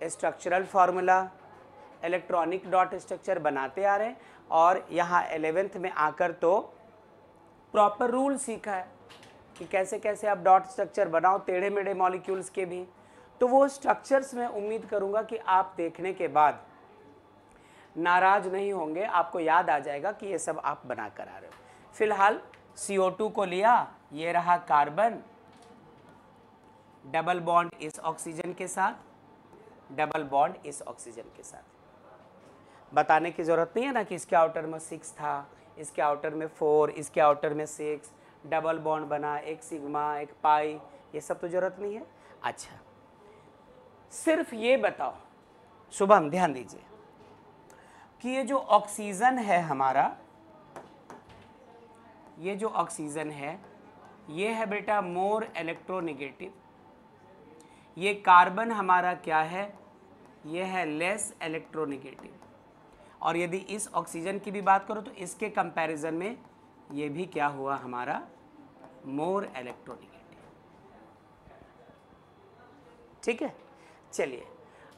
structural formula, electronic dot structure बनाते आ रहे हैं, और यहाँ 11th में आकर तो प्रॉपर रूल सीखा है कि कैसे कैसे आप डॉट स्ट्रक्चर बनाओ, टेढ़े मेढ़े मॉलिक्यूल्स के भी। तो वो स्ट्रक्चर्स मैं उम्मीद करूँगा कि आप देखने के बाद नाराज नहीं होंगे, आपको याद आ जाएगा कि ये सब आप बना कर आ रहे हो। फिलहाल CO2 को लिया, ये रहा कार्बन, डबल बॉन्ड इस ऑक्सीजन के साथ, डबल बॉन्ड इस ऑक्सीजन के साथ। बताने की ज़रूरत नहीं है ना कि इसके आउटर में 6 था, इसके आउटर में 4, इसके आउटर में 6, डबल बॉन्ड बना, एक सिग्मा, एक पाई, ये सब तो ज़रूरत नहीं है। अच्छा, सिर्फ ये बताओ शुभम, ध्यान दीजिए कि ये जो ऑक्सीजन है हमारा, ये जो ऑक्सीजन है, ये है बेटा मोर इलेक्ट्रोनेगेटिव। ये कार्बन हमारा क्या है? ये है लेस इलेक्ट्रोनेगेटिव। और यदि इस ऑक्सीजन की भी बात करो तो इसके कंपैरिजन में ये भी क्या हुआ हमारा? More electronegative. ठीक है, चलिए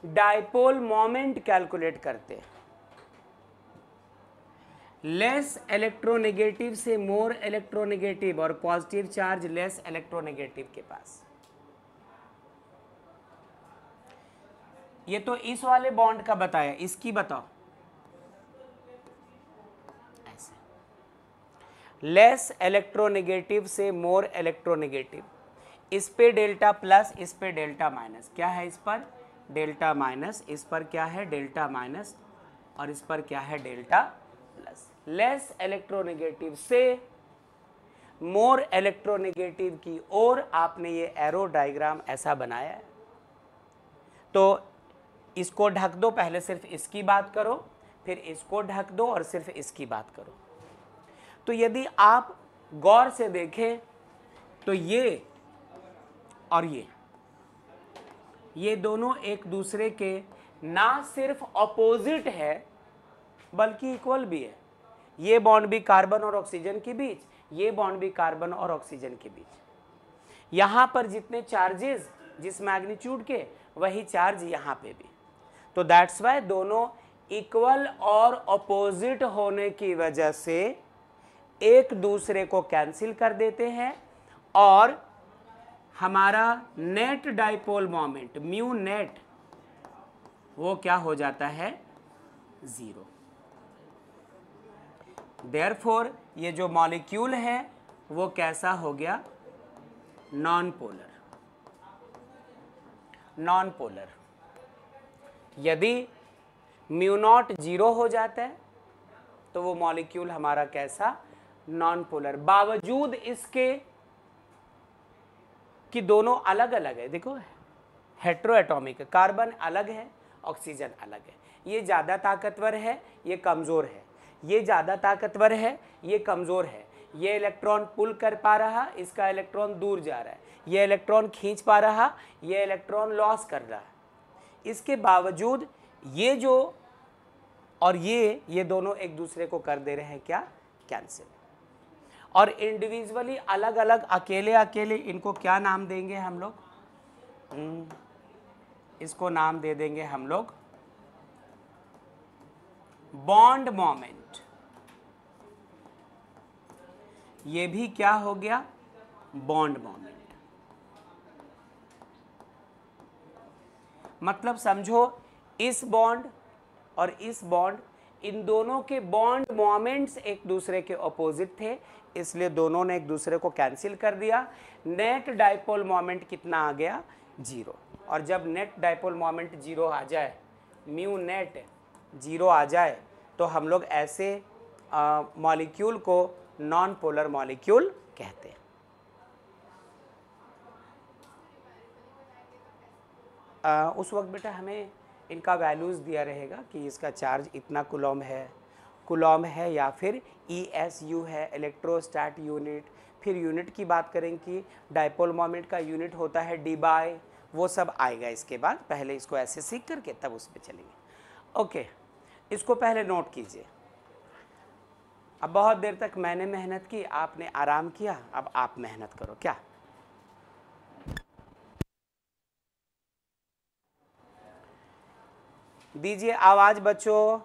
डायपोल मोमेंट कैलकुलेट करते हैं। लेस इलेक्ट्रोनेगेटिव से मोर इलेक्ट्रोनेगेटिव, और पॉजिटिव चार्ज लेस इलेक्ट्रोनेगेटिव के पास। ये तो इस वाले बॉन्ड का बताया, इसकी बताओ। ऐसे लेस इलेक्ट्रोनेगेटिव से मोर इलेक्ट्रोनेगेटिव, इस पे डेल्टा प्लस, इस पे डेल्टा माइनस। क्या है इस पर? Delta minus. इस पर क्या है? Delta minus. और इस पर क्या है? Delta plus. लेस इलेक्ट्रोनेगेटिव से मोर इलेक्ट्रोनेगेटिव की ओर आपने ये एरो डायग्राम ऐसा बनाया है। तो इसको ढक दो, पहले सिर्फ इसकी बात करो, फिर इसको ढक दो और सिर्फ इसकी बात करो। तो यदि आप गौर से देखें तो ये और ये दोनों एक दूसरे के ना सिर्फ ऑपोजिट है बल्कि इक्वल भी है। ये बॉन्ड भी कार्बन और ऑक्सीजन के बीच, ये बॉन्ड भी कार्बन और ऑक्सीजन के बीच। यहां पर जितने चार्जेस जिस मैग्नीट्यूड के, वही चार्ज यहां पे भी। तो दैट्स वाई दोनों इक्वल और ऑपोजिट होने की वजह से एक दूसरे को कैंसिल कर देते हैं, और हमारा net dipole moment mu net वो क्या हो जाता है? 0। देयरफॉर ये जो मॉलिक्यूल है वो कैसा हो गया? Non polar. Non polar. यदि म्यू नॉट 0 हो जाता है तो वो मॉलिक्यूल हमारा कैसा? Non polar. बावजूद इसके कि दोनों अलग अलग है। देखो हेट्रो एटॉमिक, कार्बन अलग है, ऑक्सीजन अलग है। ये ज़्यादा ताकतवर है, ये कमज़ोर है। ये ज़्यादा ताकतवर है, ये कमज़ोर है। ये इलेक्ट्रॉन पुल कर पा रहा, इसका इलेक्ट्रॉन दूर जा रहा है। ये इलेक्ट्रॉन खींच पा रहा, ये इलेक्ट्रॉन लॉस कर रहा है। इसके बावजूद ये जो और ये दोनों एक दूसरे को कर दे रहे हैं क्या? कैंसिल। और इंडिविजुअली अलग अलग अकेले अकेले इनको क्या नाम देंगे हम लोग? इसको नाम दे देंगे हम लोग बॉन्ड मोमेंट। ये भी क्या हो गया? Bond moment. मतलब समझो इस बॉन्ड और इस बॉन्ड इन दोनों के बॉन्ड मोमेंट्स एक दूसरे के अपोजिट थे, इसलिए दोनों ने एक दूसरे को कैंसिल कर दिया। नेट डाइपोल मोमेंट कितना आ गया? 0। और जब नेट डाइपोल मोमेंट 0 आ जाए, म्यू नेट 0 आ जाए, तो हम लोग ऐसे मॉलिक्यूल को नॉन पोलर मॉलिक्यूल कहते हैं। उस वक्त बेटा हमें इनका वैल्यूज़ दिया रहेगा कि इसका चार्ज इतना कूलॉम है या फिर ESU है, इलेक्ट्रोस्टैट यूनिट। फिर यूनिट की बात करें कि डाइपोल मोमेंट का यूनिट होता है D/, वो सब आएगा इसके बाद। पहले इसको ऐसे सीख करके तब उस पर चलेंगे। ओके, इसको पहले नोट कीजिए। अब बहुत देर तक मैंने मेहनत की, आपने आराम किया, अब आप मेहनत करो। क्या दीजिए आवाज बच्चों?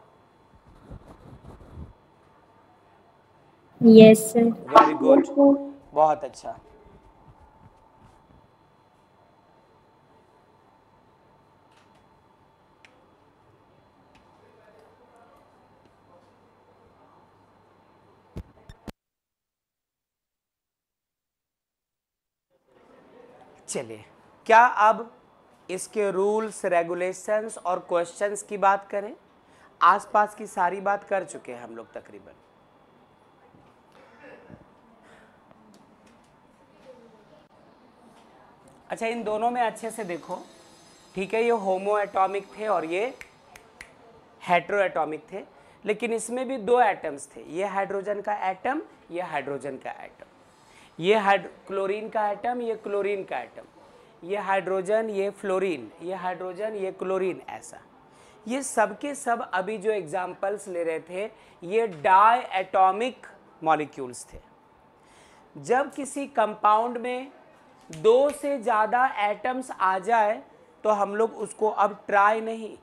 Yes sir. वेरी गुड, बहुत अच्छा। चलिए, क्या अब इसके रूल्स, रेगुलेशंस और क्वेश्चंस की बात करें? आसपास की सारी बात कर चुके हैं हम लोग तकरीबन। अच्छा, इन दोनों में अच्छे से देखो, ठीक है? ये होमो एटॉमिक थे और ये हेट्रो एटॉमिक थे, लेकिन इसमें भी दो एटम्स थे। ये हाइड्रोजन का एटम, ये हाइड्रोजन का एटम, ये क्लोरीन का एटम, ये क्लोरीन का एटम, ये हाइड्रोजन, ये फ्लोरीन, ये हाइड्रोजन, ये क्लोरीन। ऐसा ये सब के सब अभी जो एग्जाम्पल्स ले रहे थे, ये डाई एटॉमिक मॉलिक्यूल्स थे। जब किसी कंपाउंड में दो से ज़्यादा एटम्स आ जाए तो हम लोग उसको अब ट्राई नहीं,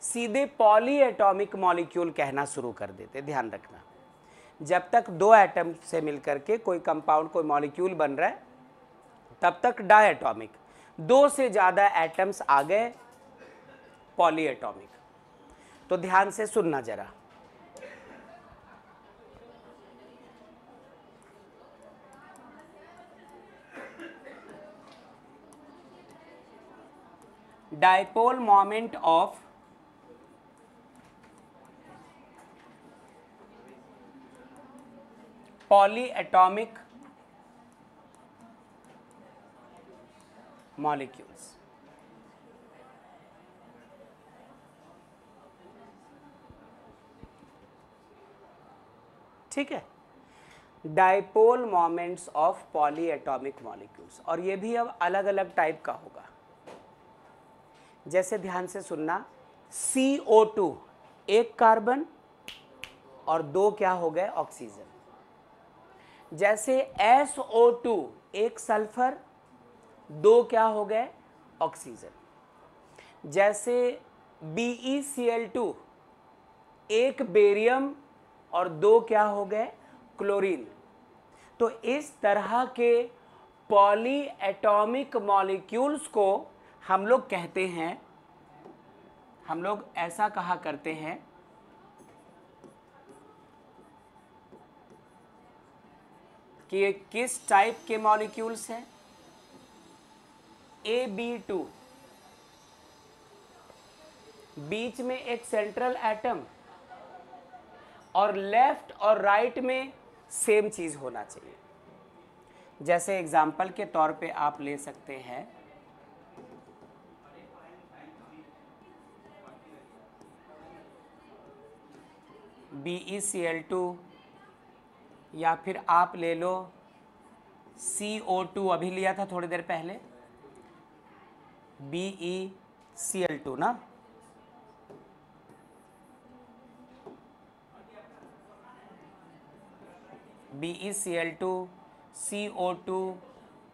सीधे पॉली एटॉमिक मॉलिक्यूल कहना शुरू कर देते। ध्यान रखना, जब तक दो एटम से मिलकर के कोई कंपाउंड, कोई मॉलिक्यूल बन रहा है, तब तक डाई एटॉमिक। दो से ज़्यादा एटम्स आ गए, पॉली एटॉमिक। तो ध्यान से सुनना जरा। Dipole moment of polyatomic molecules. ठीक है, dipole moments of polyatomic molecules. और ये भी अब अलग अलग टाइप का होगा। जैसे ध्यान से सुनना, CO2 एक कार्बन और दो क्या हो गए? ऑक्सीजन। जैसे SO2 एक सल्फर, दो क्या हो गए? ऑक्सीजन। जैसे BeCl2 एक बेरियम और दो क्या हो गए? क्लोरीन। तो इस तरह के पॉली एटॉमिक मॉलिक्यूल्स को हम लोग कहते हैं, हम लोग ऐसा कहा करते हैं कि ये किस टाइप के मॉलिक्यूल्स हैं? AB2, बीच में एक सेंट्रल एटम और लेफ्ट और राइट में सेम चीज होना चाहिए। जैसे एग्जाम्पल के तौर पे आप ले सकते हैं BeCl2, या फिर आप ले लो CO2, अभी लिया था थोड़ी देर पहले, BeCl2 ना। BeCl2, CO2,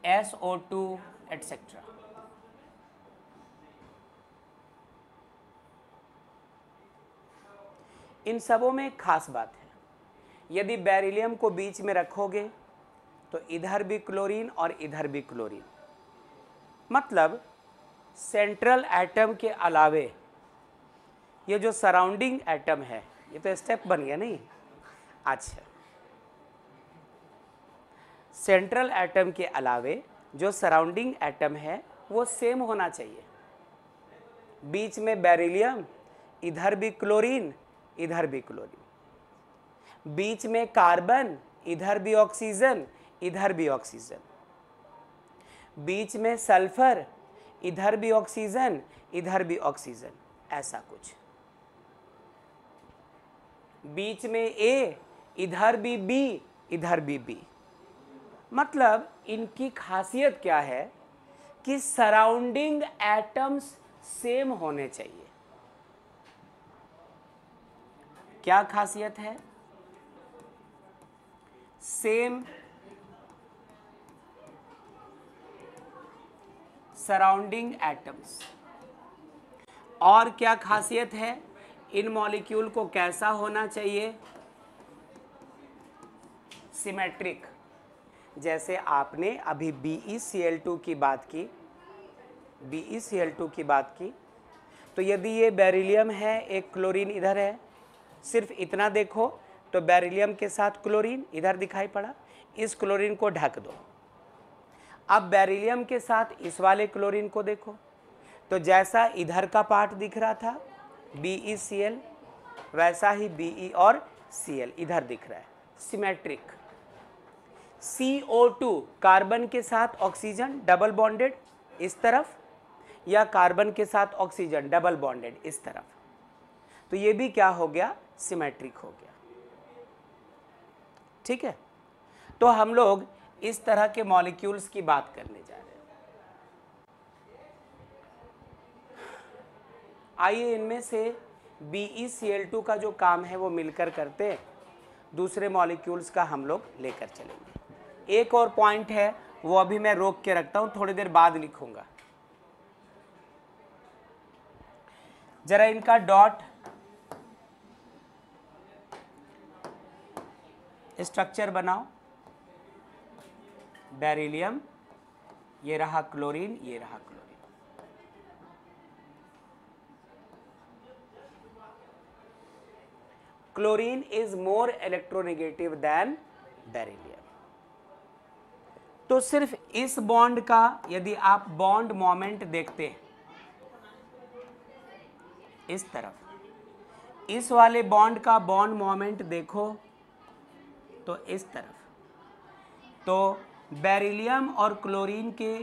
SO2 etcetera. इन सबों में एक खास बात है, यदि बेरिलियम को बीच में रखोगे तो इधर भी क्लोरीन और इधर भी क्लोरीन, मतलब सेंट्रल एटम के अलावे ये जो सराउंडिंग एटम है ये तो स्टेप बन गया नहीं। अच्छा, सेंट्रल एटम के अलावे जो सराउंडिंग एटम है वो सेम होना चाहिए। बीच में बेरिलियम, इधर भी क्लोरीन, इधर भी क्लोरीन। बीच में कार्बन, इधर भी ऑक्सीजन, इधर भी ऑक्सीजन। बीच में सल्फर, इधर भी ऑक्सीजन, इधर भी ऑक्सीजन, ऐसा कुछ। बीच में ए, इधर भी बी, इधर भी बी। मतलब इनकी खासियत क्या है कि सराउंडिंग एटम्स सेम होने चाहिए। क्या खासियत है? Same surrounding atoms. और क्या खासियत है? इन मॉलिक्यूल को कैसा होना चाहिए? सिमेट्रिक। जैसे आपने अभी BeCl2 की बात की, BeCl2 की बात की, तो यदि ये बेरिलियम है, एक क्लोरीन इधर है, सिर्फ इतना देखो तो बेरिलियम के साथ क्लोरीन इधर दिखाई पड़ा, इस क्लोरीन को ढक दो। अब बेरिलियम के साथ इस वाले क्लोरीन को देखो तो जैसा इधर का पार्ट दिख रहा था BeCl, वैसा ही Be और Cl इधर दिख रहा है, सिमेट्रिक। CO2 कार्बन के साथ ऑक्सीजन डबल बॉन्डेड इस तरफ, या कार्बन के साथ ऑक्सीजन डबल बॉन्डेड इस तरफ, तो ये भी क्या हो गया? सिमेट्रिक हो गया। ठीक है, तो हम लोग इस तरह के मॉलिक्यूल्स की बात करने जा रहे हैं। आइए इनमें से BeCl2 का जो काम है वो मिलकर करते हैं, दूसरे मॉलिक्यूल्स का हम लोग लेकर चलेंगे। एक और पॉइंट है वो अभी मैं रोक के रखता हूं, थोड़ी देर बाद लिखूंगा। जरा इनका डॉट स्ट्रक्चर बनाओ। बेरिलियम, ये रहा क्लोरीन, ये रहा chlorine. Chlorine is more electronegative than beryllium. तो सिर्फ इस बॉन्ड का यदि आप बॉन्ड मोमेंट देखते हैं इस तरफ, इस वाले बॉन्ड का बॉन्ड मोमेंट देखो तो इस तरफ, तो बेरिलियम और क्लोरीन के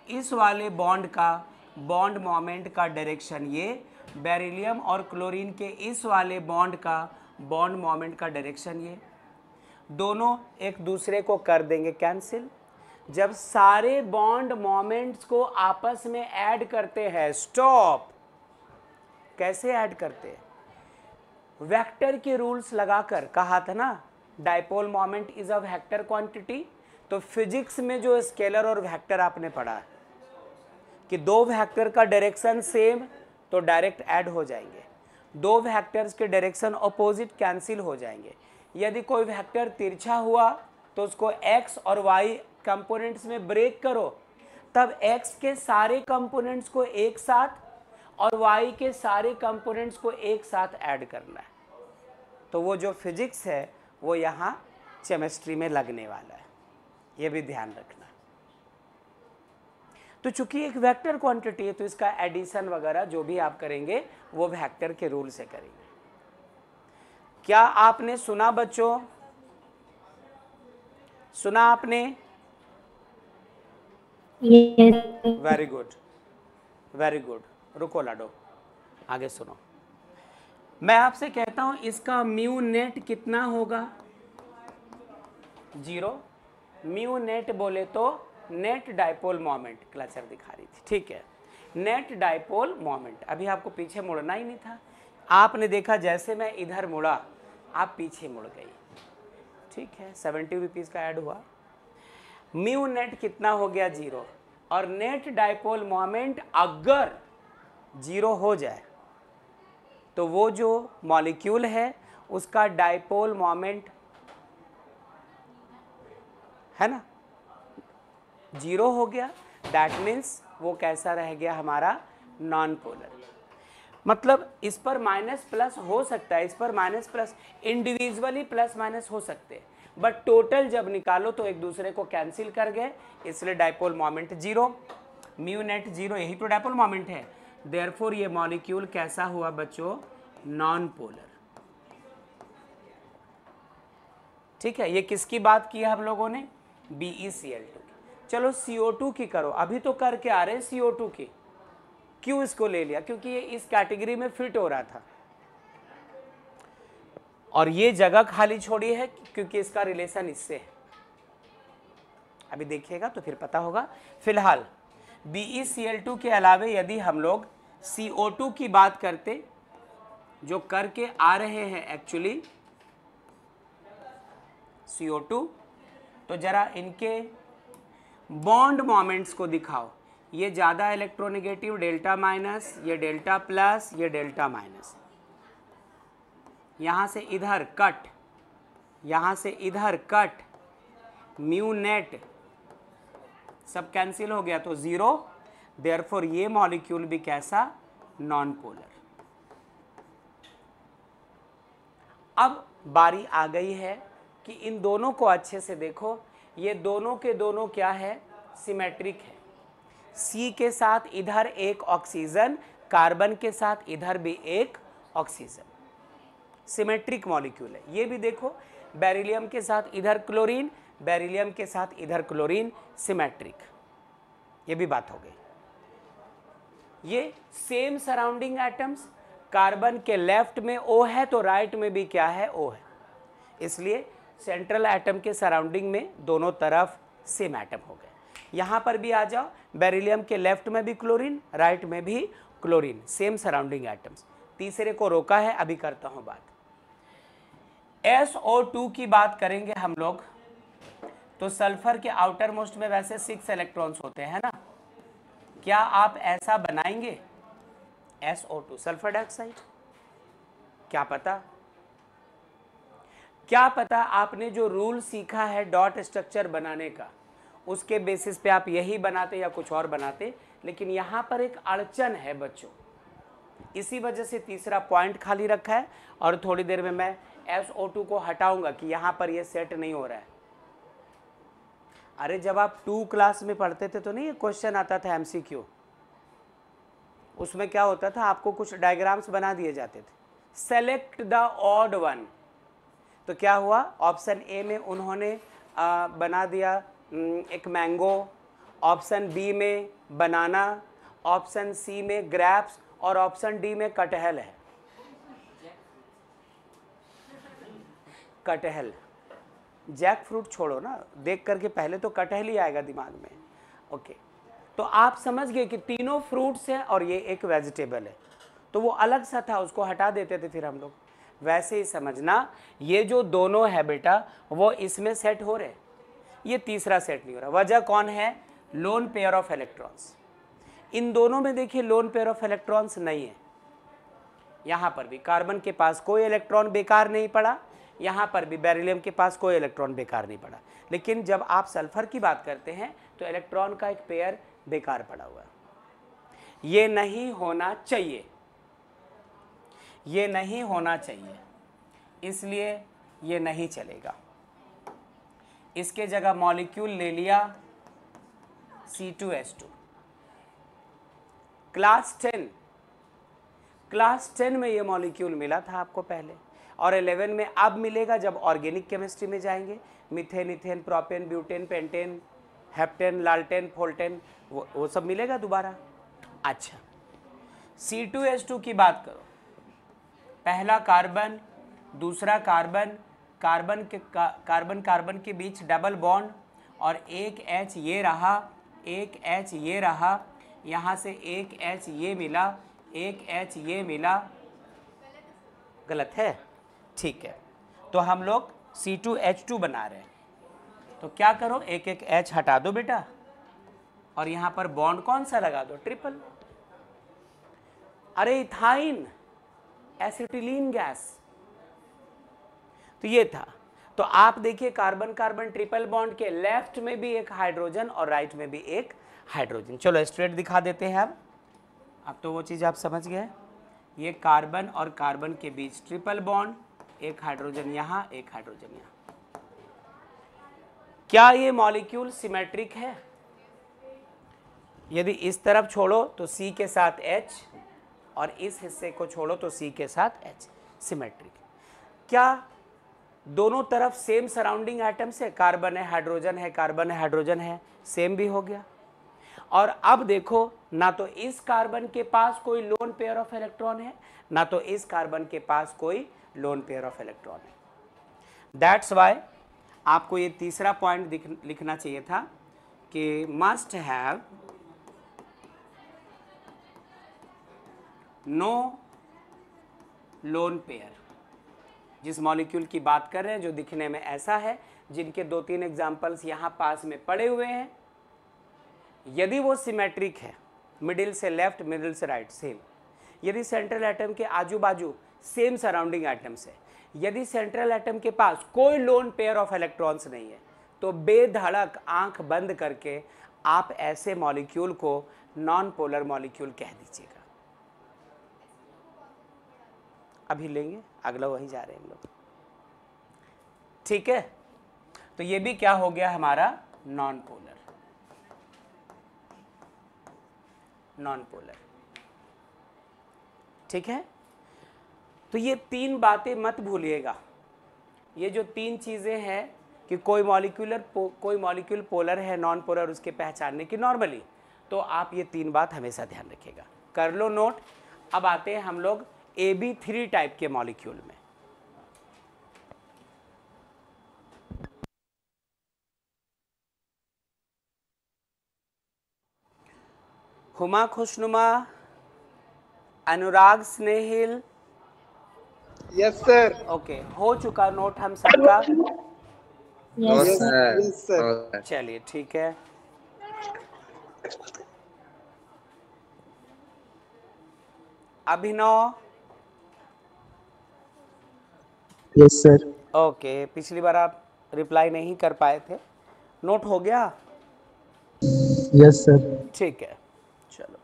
इस वाले बॉन्ड का बॉन्ड मोमेंट का डायरेक्शन ये, बेरिलियम और क्लोरीन के इस वाले बॉन्ड का बॉन्ड मोमेंट का डायरेक्शन ये, दोनों एक दूसरे को कर देंगे कैंसिल। जब सारे बॉन्ड मोमेंट्स को आपस में ऐड करते हैं, स्टॉप, कैसे ऐड करते हैं? वेक्टर के रूल्स लगाकर। कहा था ना dipole moment is a vector quantity. तो फिजिक्स में जो स्केलर और वेक्टर आपने पढ़ा है कि दो वेक्टर का डायरेक्शन सेम तो डायरेक्ट ऐड हो जाएंगे, दो वेक्टर्स के डायरेक्शन अपोजिट कैंसिल हो जाएंगे। यदि कोई वेक्टर तिरछा हुआ तो उसको x और y कंपोनेंट्स में ब्रेक करो, तब x के सारे कंपोनेंट्स को एक साथ और y के सारे कंपोनेंट्स को एक साथ ऐड करना है। तो वो जो फिजिक्स है वो यहाँ केमिस्ट्री में लगने वाला है, ये भी ध्यान रखना। तो चूंकि एक वेक्टर क्वांटिटी है तो इसका एडिशन वगैरह जो भी आप करेंगे वो वेक्टर के रूल से करेंगे। क्या आपने सुना बच्चों? सुना आपने? Very good, very good. रुको लाडो, आगे सुनो। मैं आपसे कहता हूं इसका म्यू नेट कितना होगा? 0। म्यू नेट बोले तो नेट डाइपोल मोमेंट, क्लचर दिखा रही थी, ठीक है। नेट डाइपोल मोमेंट, अभी आपको पीछे मुड़ना ही नहीं था, आपने देखा जैसे मैं इधर मुड़ा आप पीछे मुड़ गई, ठीक है। 70 रुपीज़ का ऐड हुआ। म्यू नेट कितना हो गया? 0। और नेट डाइपोल मोमेंट अगर 0 हो जाए तो वो जो मॉलिक्यूल है उसका डाइपोल मोमेंट है ना 0 हो गया। दैट मीन्स वो कैसा रह गया हमारा? Non polar. मतलब इस पर माइनस प्लस हो सकता है, इस पर minus plus, individually plus minus हो सकते हैं, बट टोटल जब निकालो तो एक दूसरे को कैंसिल कर गए, इसलिए dipole moment zero, mu net zero, यही तो डाइपोल मोमेंट है। देयरफॉर ये मॉलिक्यूल कैसा हुआ बच्चों? Non polar. ठीक है, ये किसकी बात की है हम लोगों ने? BeCl2 की। चलो CO2 की करो, अभी तो करके आ रहे हैं CO2 की। क्यों इसको ले लिया? क्योंकि ये इस कैटेगरी में फिट हो रहा था, और ये जगह खाली छोड़ी है क्योंकि इसका रिलेशन इससे है। अभी देखिएगा तो फिर पता होगा। फिलहाल BeCl2 के अलावे यदि हम लोग CO2 की बात करते, जो करके आ रहे हैं एक्चुअली CO2, तो जरा इनके बॉन्ड मोमेंट्स को दिखाओ। ये ज़्यादा इलेक्ट्रोनेगेटिव डेल्टा माइनस, ये डेल्टा प्लस, ये डेल्टा माइनस, यहाँ से इधर कट, यहाँ से इधर कट, म्यू नेट सब कैंसिल हो गया तो जीरो। देयरफॉर ये मॉलिक्यूल भी कैसा? Non polar. अब बारी आ गई है कि इन दोनों को अच्छे से देखो। ये दोनों के दोनों क्या है? सिमेट्रिक है। C के साथ इधर एक ऑक्सीजन, कार्बन के साथ इधर भी एक ऑक्सीजन, सिमेट्रिक मॉलिक्यूल है। ये भी देखो, बेरिलियम के साथ इधर क्लोरीन, बेरिलियम के साथ इधर क्लोरीन, सिमेट्रिक। ये भी बात हो गई। ये सेम सराउंडिंग एटम्स, कार्बन के लेफ्ट में O है तो राइट में भी क्या है? O है, इसलिए सेंट्रल एटम के सराउंडिंग में दोनों तरफ सेम एटम हो गए। यहाँ पर भी आ जाओ, बेरिलियम के लेफ्ट में भी क्लोरीन, राइट में भी क्लोरीन, सेम सराउंडिंग एटम्स। तीसरे को रोका है, अभी करता हूँ बात। SO2 की बात करेंगे हम लोग, तो सल्फर के आउटर मोस्ट में वैसे 6 इलेक्ट्रॉन्स होते हैं ना, क्या आप ऐसा बनाएंगे SO2 सल्फर डाइऑक्साइड? क्या पता, क्या पता आपने जो रूल सीखा है डॉट स्ट्रक्चर बनाने का, उसके बेसिस पे आप यही बनाते या कुछ और बनाते। लेकिन यहाँ पर एक अड़चन है बच्चों, इसी वजह से तीसरा पॉइंट खाली रखा है, और थोड़ी देर में मैं SO2 को हटाऊंगा कि यहाँ पर ये सेट नहीं हो रहा है। अरे जब आप 2 क्लास में पढ़ते थे तो नहीं ये क्वेश्चन आता था MCQ, उसमें क्या होता था, आपको कुछ डायग्राम्स बना दिए जाते थे, सेलेक्ट द ऑड वन। तो क्या हुआ, ऑप्शन ए में उन्होंने बना दिया एक मैंगो, ऑप्शन बी में बनाना, ऑप्शन सी में ग्रेप्स, और ऑप्शन डी में कटहल है। कटहल, जैक फ्रूट छोड़ो ना, देख करके पहले तो कटहल ही आएगा दिमाग में। ओके, तो आप समझ गए कि तीनों फ्रूट्स हैं और ये एक वेजिटेबल है, तो वो अलग सा था, उसको हटा देते थे फिर हम लोग। वैसे ही समझना, ये जो दोनों है बेटा वो इसमें सेट हो रहे, ये तीसरा सेट नहीं हो रहा। वजह कौन है? Lone pair of electrons. इन दोनों में देखिए लोन पेयर ऑफ इलेक्ट्रॉन्स नहीं है। यहाँ पर भी कार्बन के पास कोई इलेक्ट्रॉन बेकार नहीं पड़ा, यहाँ पर भी बेरिलियम के पास कोई इलेक्ट्रॉन बेकार नहीं पड़ा। लेकिन जब आप सल्फर की बात करते हैं तो इलेक्ट्रॉन का एक पेयर बेकार पड़ा हुआ है। ये नहीं होना चाहिए, ये नहीं होना चाहिए, इसलिए ये नहीं चलेगा। इसके जगह मॉलिक्यूल ले लिया C2H2। क्लास 10 में ये मॉलिक्यूल मिला था आपको पहले, और 11 में अब मिलेगा जब ऑर्गेनिक केमिस्ट्री में जाएंगे। Methane, ethane, propane, butane, pentane, heptane, लाल्टेन, फोल्टेन, वो सब मिलेगा दोबारा। अच्छा, C2H2 की बात करो, पहला कार्बन, दूसरा कार्बन, कार्बन के बीच डबल बॉन्ड, और एक H ये रहा, एक H ये रहा, यहाँ से एक H ये मिला, एक H ये मिला। गलत है? ठीक है, तो हम लोग C2H2 बना रहे हैं। तो क्या करो, एक एक H हटा दो बेटा, और यहाँ पर बॉन्ड कौन सा लगा दो? ट्रिपल। अरे इथाइन, एसिटिलीन गैस, तो ये था। तो आप देखिए कार्बन कार्बन ट्रिपल बॉन्ड के लेफ्ट में भी एक हाइड्रोजन और राइट में भी एक हाइड्रोजन। चलो स्ट्रेट दिखा देते हैं अब तो वो चीज़ आप समझ गए। ये कार्बन और कार्बन के बीच ट्रिपल बॉन्ड, एक हाइड्रोजन यहाँ, एक हाइड्रोजन यहाँ। क्या ये मॉलिक्यूल सिमेट्रिक है? यदि इस तरफ छोड़ो तो C के साथ H और इस हिस्से को छोड़ो तो C के साथ H, सिमेट्रिक। क्या दोनों तरफ सेम सराउंडिंग एटम्स है? कार्बन है हाइड्रोजन है, कार्बन है हाइड्रोजन है, सेम भी हो गया। और अब देखो, ना तो इस कार्बन के पास कोई लोन पेयर ऑफ इलेक्ट्रॉन है, ना तो इस कार्बन के पास कोई लोन पेयर ऑफ इलेक्ट्रॉन है। दैट्स वाई आपको ये तीसरा पॉइंट लिखना चाहिए था कि must have no lone pair. जिस मॉलिक्यूल की बात कर रहे हैं जो दिखने में ऐसा है, जिनके 2-3 एग्जाम्पल्स यहाँ पास में पड़े हुए हैं, यदि वो सिमेट्रिक है, मिडिल से लेफ्ट, मिडिल से राइट सेम, यदि सेंट्रल एटम के आजू बाजू सेम सराउंडिंग एटम्स है, यदि सेंट्रल एटम के पास कोई लोन पेयर ऑफ इलेक्ट्रॉन्स नहीं है, तो बेधड़क आंख बंद करके आप ऐसे मॉलिक्यूल को नॉन पोलर मॉलिक्यूल कह दीजिएगा। अभी लेंगे, अगला वही जा रहे हैं हम लोग, ठीक है। तो ये भी क्या हो गया हमारा? नॉन पोलर, नॉन पोलर, ठीक है। तो ये 3 बातें मत भूलिएगा। ये जो 3 चीज़ें हैं कि कोई मॉलिक्यूल पोलर है, नॉन पोलर, उसके पहचानने की नॉर्मली, तो आप ये 3 बात हमेशा ध्यान रखिएगा, कर लो नोट। अब आते हैं हम लोग AB3 टाइप के मॉलिक्यूल में। हुमा खुशनुमा, अनुराग स्नेहिल, यस सर। ओके, हो चुका नोट हम सबका? Yes sir. चलिए ठीक है। अभिनव, यस सर। ओके, पिछली बार आप रिप्लाई नहीं कर पाए थे, नोट हो गया? Yes sir. ठीक है, चलो।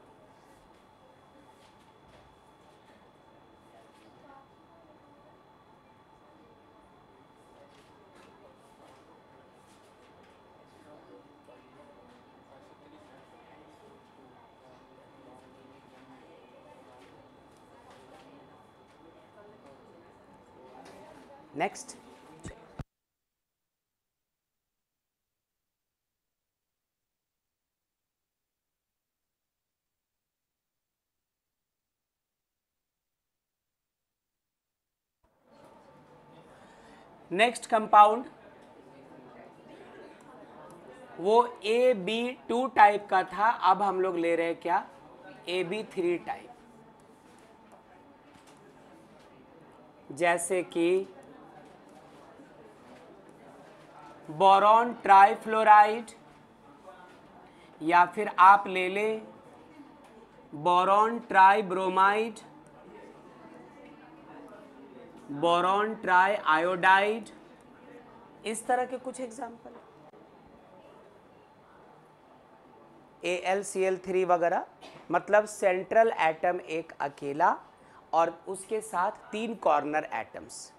नेक्स्ट, नेक्स्ट कंपाउंड वो AB2 टाइप का था, अब हम लोग ले रहे हैं क्या? AB3 type. जैसे कि बोरॉन ट्राइफ्लोराइड, या फिर आप ले लें boron tribromide, boron try iodide, इस तरह के कुछ एग्जाम्पल, AlCl3 वगैरह। मतलब सेंट्रल एटम एक अकेला और उसके साथ 3 कॉर्नर एटम्स।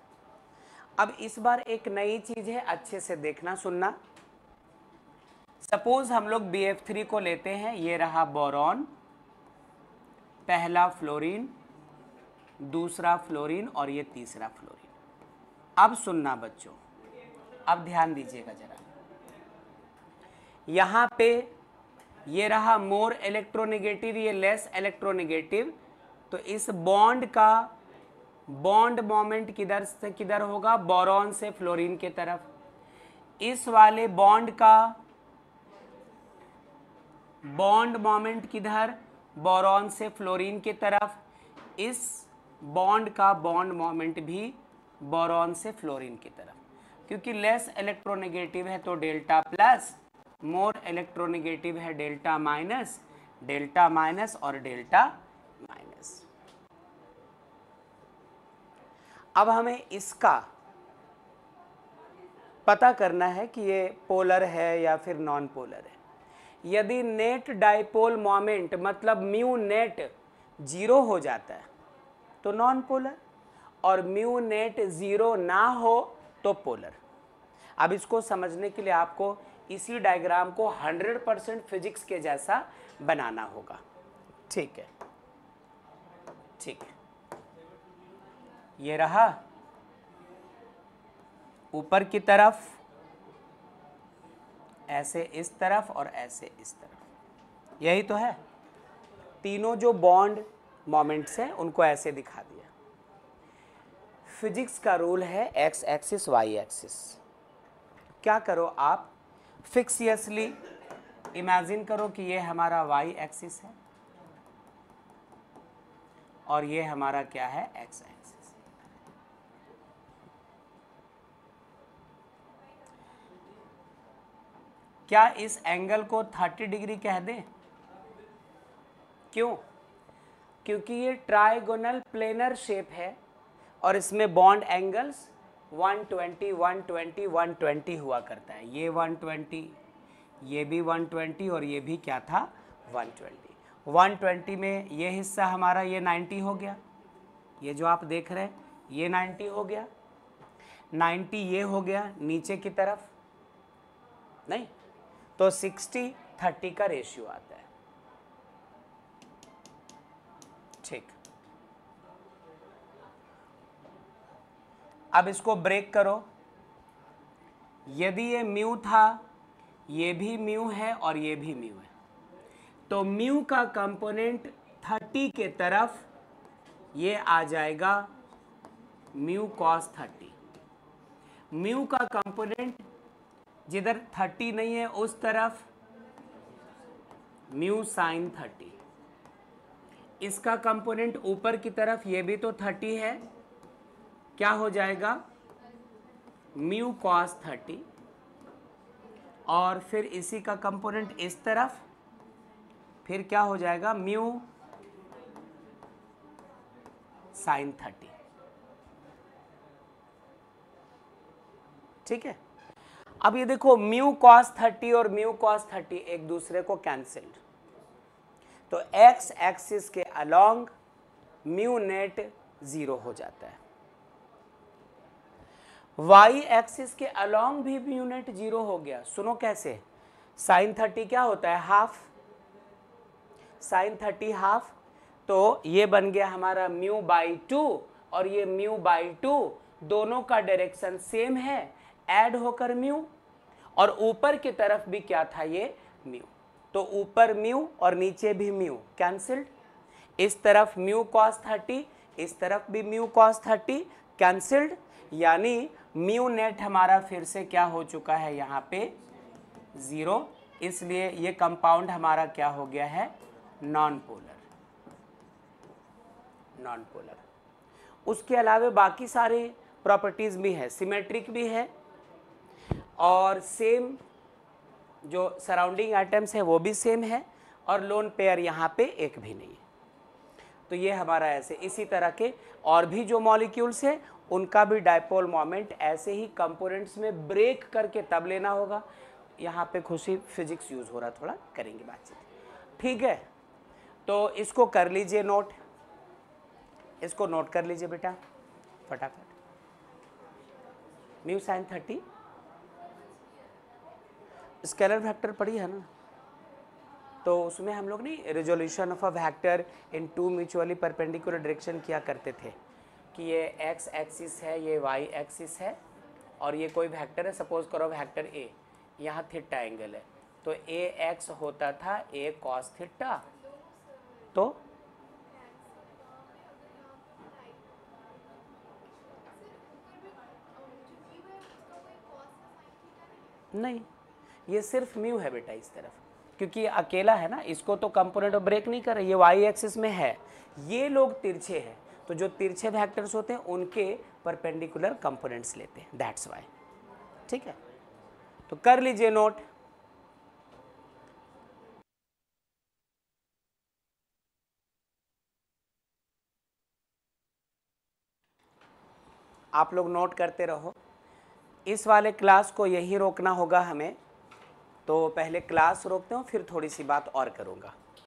अब इस बार एक नई चीज है, अच्छे से देखना सुनना। सपोज हम लोग BF3 को लेते हैं, ये रहा बोरॉन, पहला फ्लोरीन, दूसरा फ्लोरीन और ये तीसरा फ्लोरीन। अब सुनना बच्चों, अब ध्यान दीजिएगा जरा। यहाँ पे ये रहा मोर इलेक्ट्रोनेगेटिव, ये लेस इलेक्ट्रोनेगेटिव, तो इस बॉन्ड का बॉन्ड मोमेंट किधर से किधर होगा? बोरॉन से फ्लोरीन के तरफ। इस वाले बॉन्ड का बॉन्ड मोमेंट किधर? बोरॉन से फ्लोरीन के तरफ। इस बॉन्ड का बॉन्ड मोमेंट भी बोरॉन से फ्लोरीन की तरफ। क्योंकि लेस इलेक्ट्रोनेगेटिव है तो डेल्टा प्लस, मोर इलेक्ट्रोनेगेटिव है डेल्टा माइनस, डेल्टा माइनस और डेल्टा माइनस। अब हमें इसका पता करना है कि ये पोलर है या फिर नॉन पोलर है। यदि नेट डाइपोल मोमेंट मतलब म्यू नेट 0 हो जाता है, तो नॉन पोलर, और म्यू नेट 0 ना हो तो पोलर। अब इसको समझने के लिए आपको इसी डायग्राम को 100% फिजिक्स के जैसा बनाना होगा। ठीक है, ठीक है, ये रहा ऊपर की तरफ, ऐसे इस तरफ और ऐसे इस तरफ, यही तो है। तीनों जो बॉन्ड मोमेंट्स हैं उनको ऐसे दिखा दिया। फिजिक्स का रूल है एक्स एक्सिस वाई एक्सिस। क्या करो आप, फिक्सियसली इमेजिन करो कि ये हमारा वाई एक्सिस है और ये हमारा क्या है, एक्स एक्सिस। क्या इस एंगल को 30 डिग्री कह दें? क्यों? क्योंकि ये ट्राइगोनल प्लेनर शेप है और इसमें बॉन्ड एंगल्स 120, 120, 120 हुआ करता है। ये 120, ये भी 120 और ये भी क्या था, 120। 120 में ये हिस्सा हमारा ये 90 हो गया, ये जो आप देख रहे हैं ये 90 हो गया, 90 ये हो गया नीचे की तरफ, नहीं तो 60-30 का रेशियो आता है। ठीक, अब इसको ब्रेक करो। यदि ये म्यू था, ये भी म्यू है और ये भी म्यू है, तो म्यू का कंपोनेंट 30 के तरफ ये आ जाएगा म्यू कॉस 30। म्यू का कंपोनेंट जिधर 30 नहीं है उस तरफ म्यू साइन 30। इसका कंपोनेंट ऊपर की तरफ, ये भी तो 30 है, क्या हो जाएगा, म्यू कॉस 30। और फिर इसी का कंपोनेंट इस तरफ, फिर क्या हो जाएगा, म्यू साइन 30। ठीक है, अब ये देखो म्यू कॉस 30 और म्यू कॉस 30 एक दूसरे को कैंसिल्ड, तो एक्स एक्सिस के अलोंग म्यू नेट 0 हो जाता है। वाई एक्सिस के अलोंग भी म्यू नेट 0 हो गया। सुनो कैसे, साइन 30 क्या होता है, हाफ, साइन 30 हाफ, तो ये बन गया हमारा म्यू बाई 2 और ये म्यू बाई 2, दोनों का डायरेक्शन सेम है, ऐड होकर म्यू, और ऊपर की तरफ भी क्या था, ये म्यू, तो ऊपर म्यू और नीचे भी म्यू कैंसिल्ड। इस तरफ म्यू कॉस 30, इस तरफ भी म्यू कॉस 30 कैंसिल्ड, यानी म्यू नेट हमारा फिर से क्या हो चुका है, यहाँ पे 0, इसलिए ये कंपाउंड हमारा क्या हो गया है, नॉन पोलर। Non polar. उसके अलावा बाकी सारे प्रॉपर्टीज भी है, सिमेट्रिक भी है और सेम जो सराउंडिंग एटम्स है वो भी सेम है, और लोन पेयर यहाँ पे एक भी नहीं है। तो ये हमारा ऐसे, इसी तरह के और भी जो मॉलिक्यूल्स है उनका भी डायपोल मोमेंट ऐसे ही कंपोनेंट्स में ब्रेक करके तब लेना होगा। यहाँ पे खुशी फिजिक्स यूज हो रहा, थोड़ा करेंगे बातचीत, ठीक है। तो इसको कर लीजिए नोट, इसको नोट कर लीजिए बेटा फटाफट। म्यू साइन 30 स्केलर वेक्टर पढ़ी है ना, तो उसमें हम लोग नहीं resolution of a vector in 2 mutually perpendicular direction किया करते थे कि ये एक्स एक्सिस है, ये वाई एक्सिस है और ये कोई वेक्टर है, सपोज करो वेक्टर ए, यहाँ थीटा एंगल है, तो ए एक्स होता था ए कॉस थीटा, तो नहीं, ये सिर्फ म्यू है बेटा इस तरफ, क्योंकि ये अकेला है ना, इसको तो कंपोनेंट ऑफ ब्रेक नहीं कर रहे, ये वाई एक्सिस में है, ये लोग तिरछे हैं, तो जो तिरछे वेक्टर्स होते हैं उनके परपेंडिकुलर कंपोनेंट्स लेते हैं, दैट्स वाई। ठीक है, तो कर लीजिए नोट। आप लोग नोट करते रहो, इस वाले क्लास को यहीं रोकना होगा हमें, तो पहले क्लास रोकते हो फिर थोड़ी सी बात और करूँगा।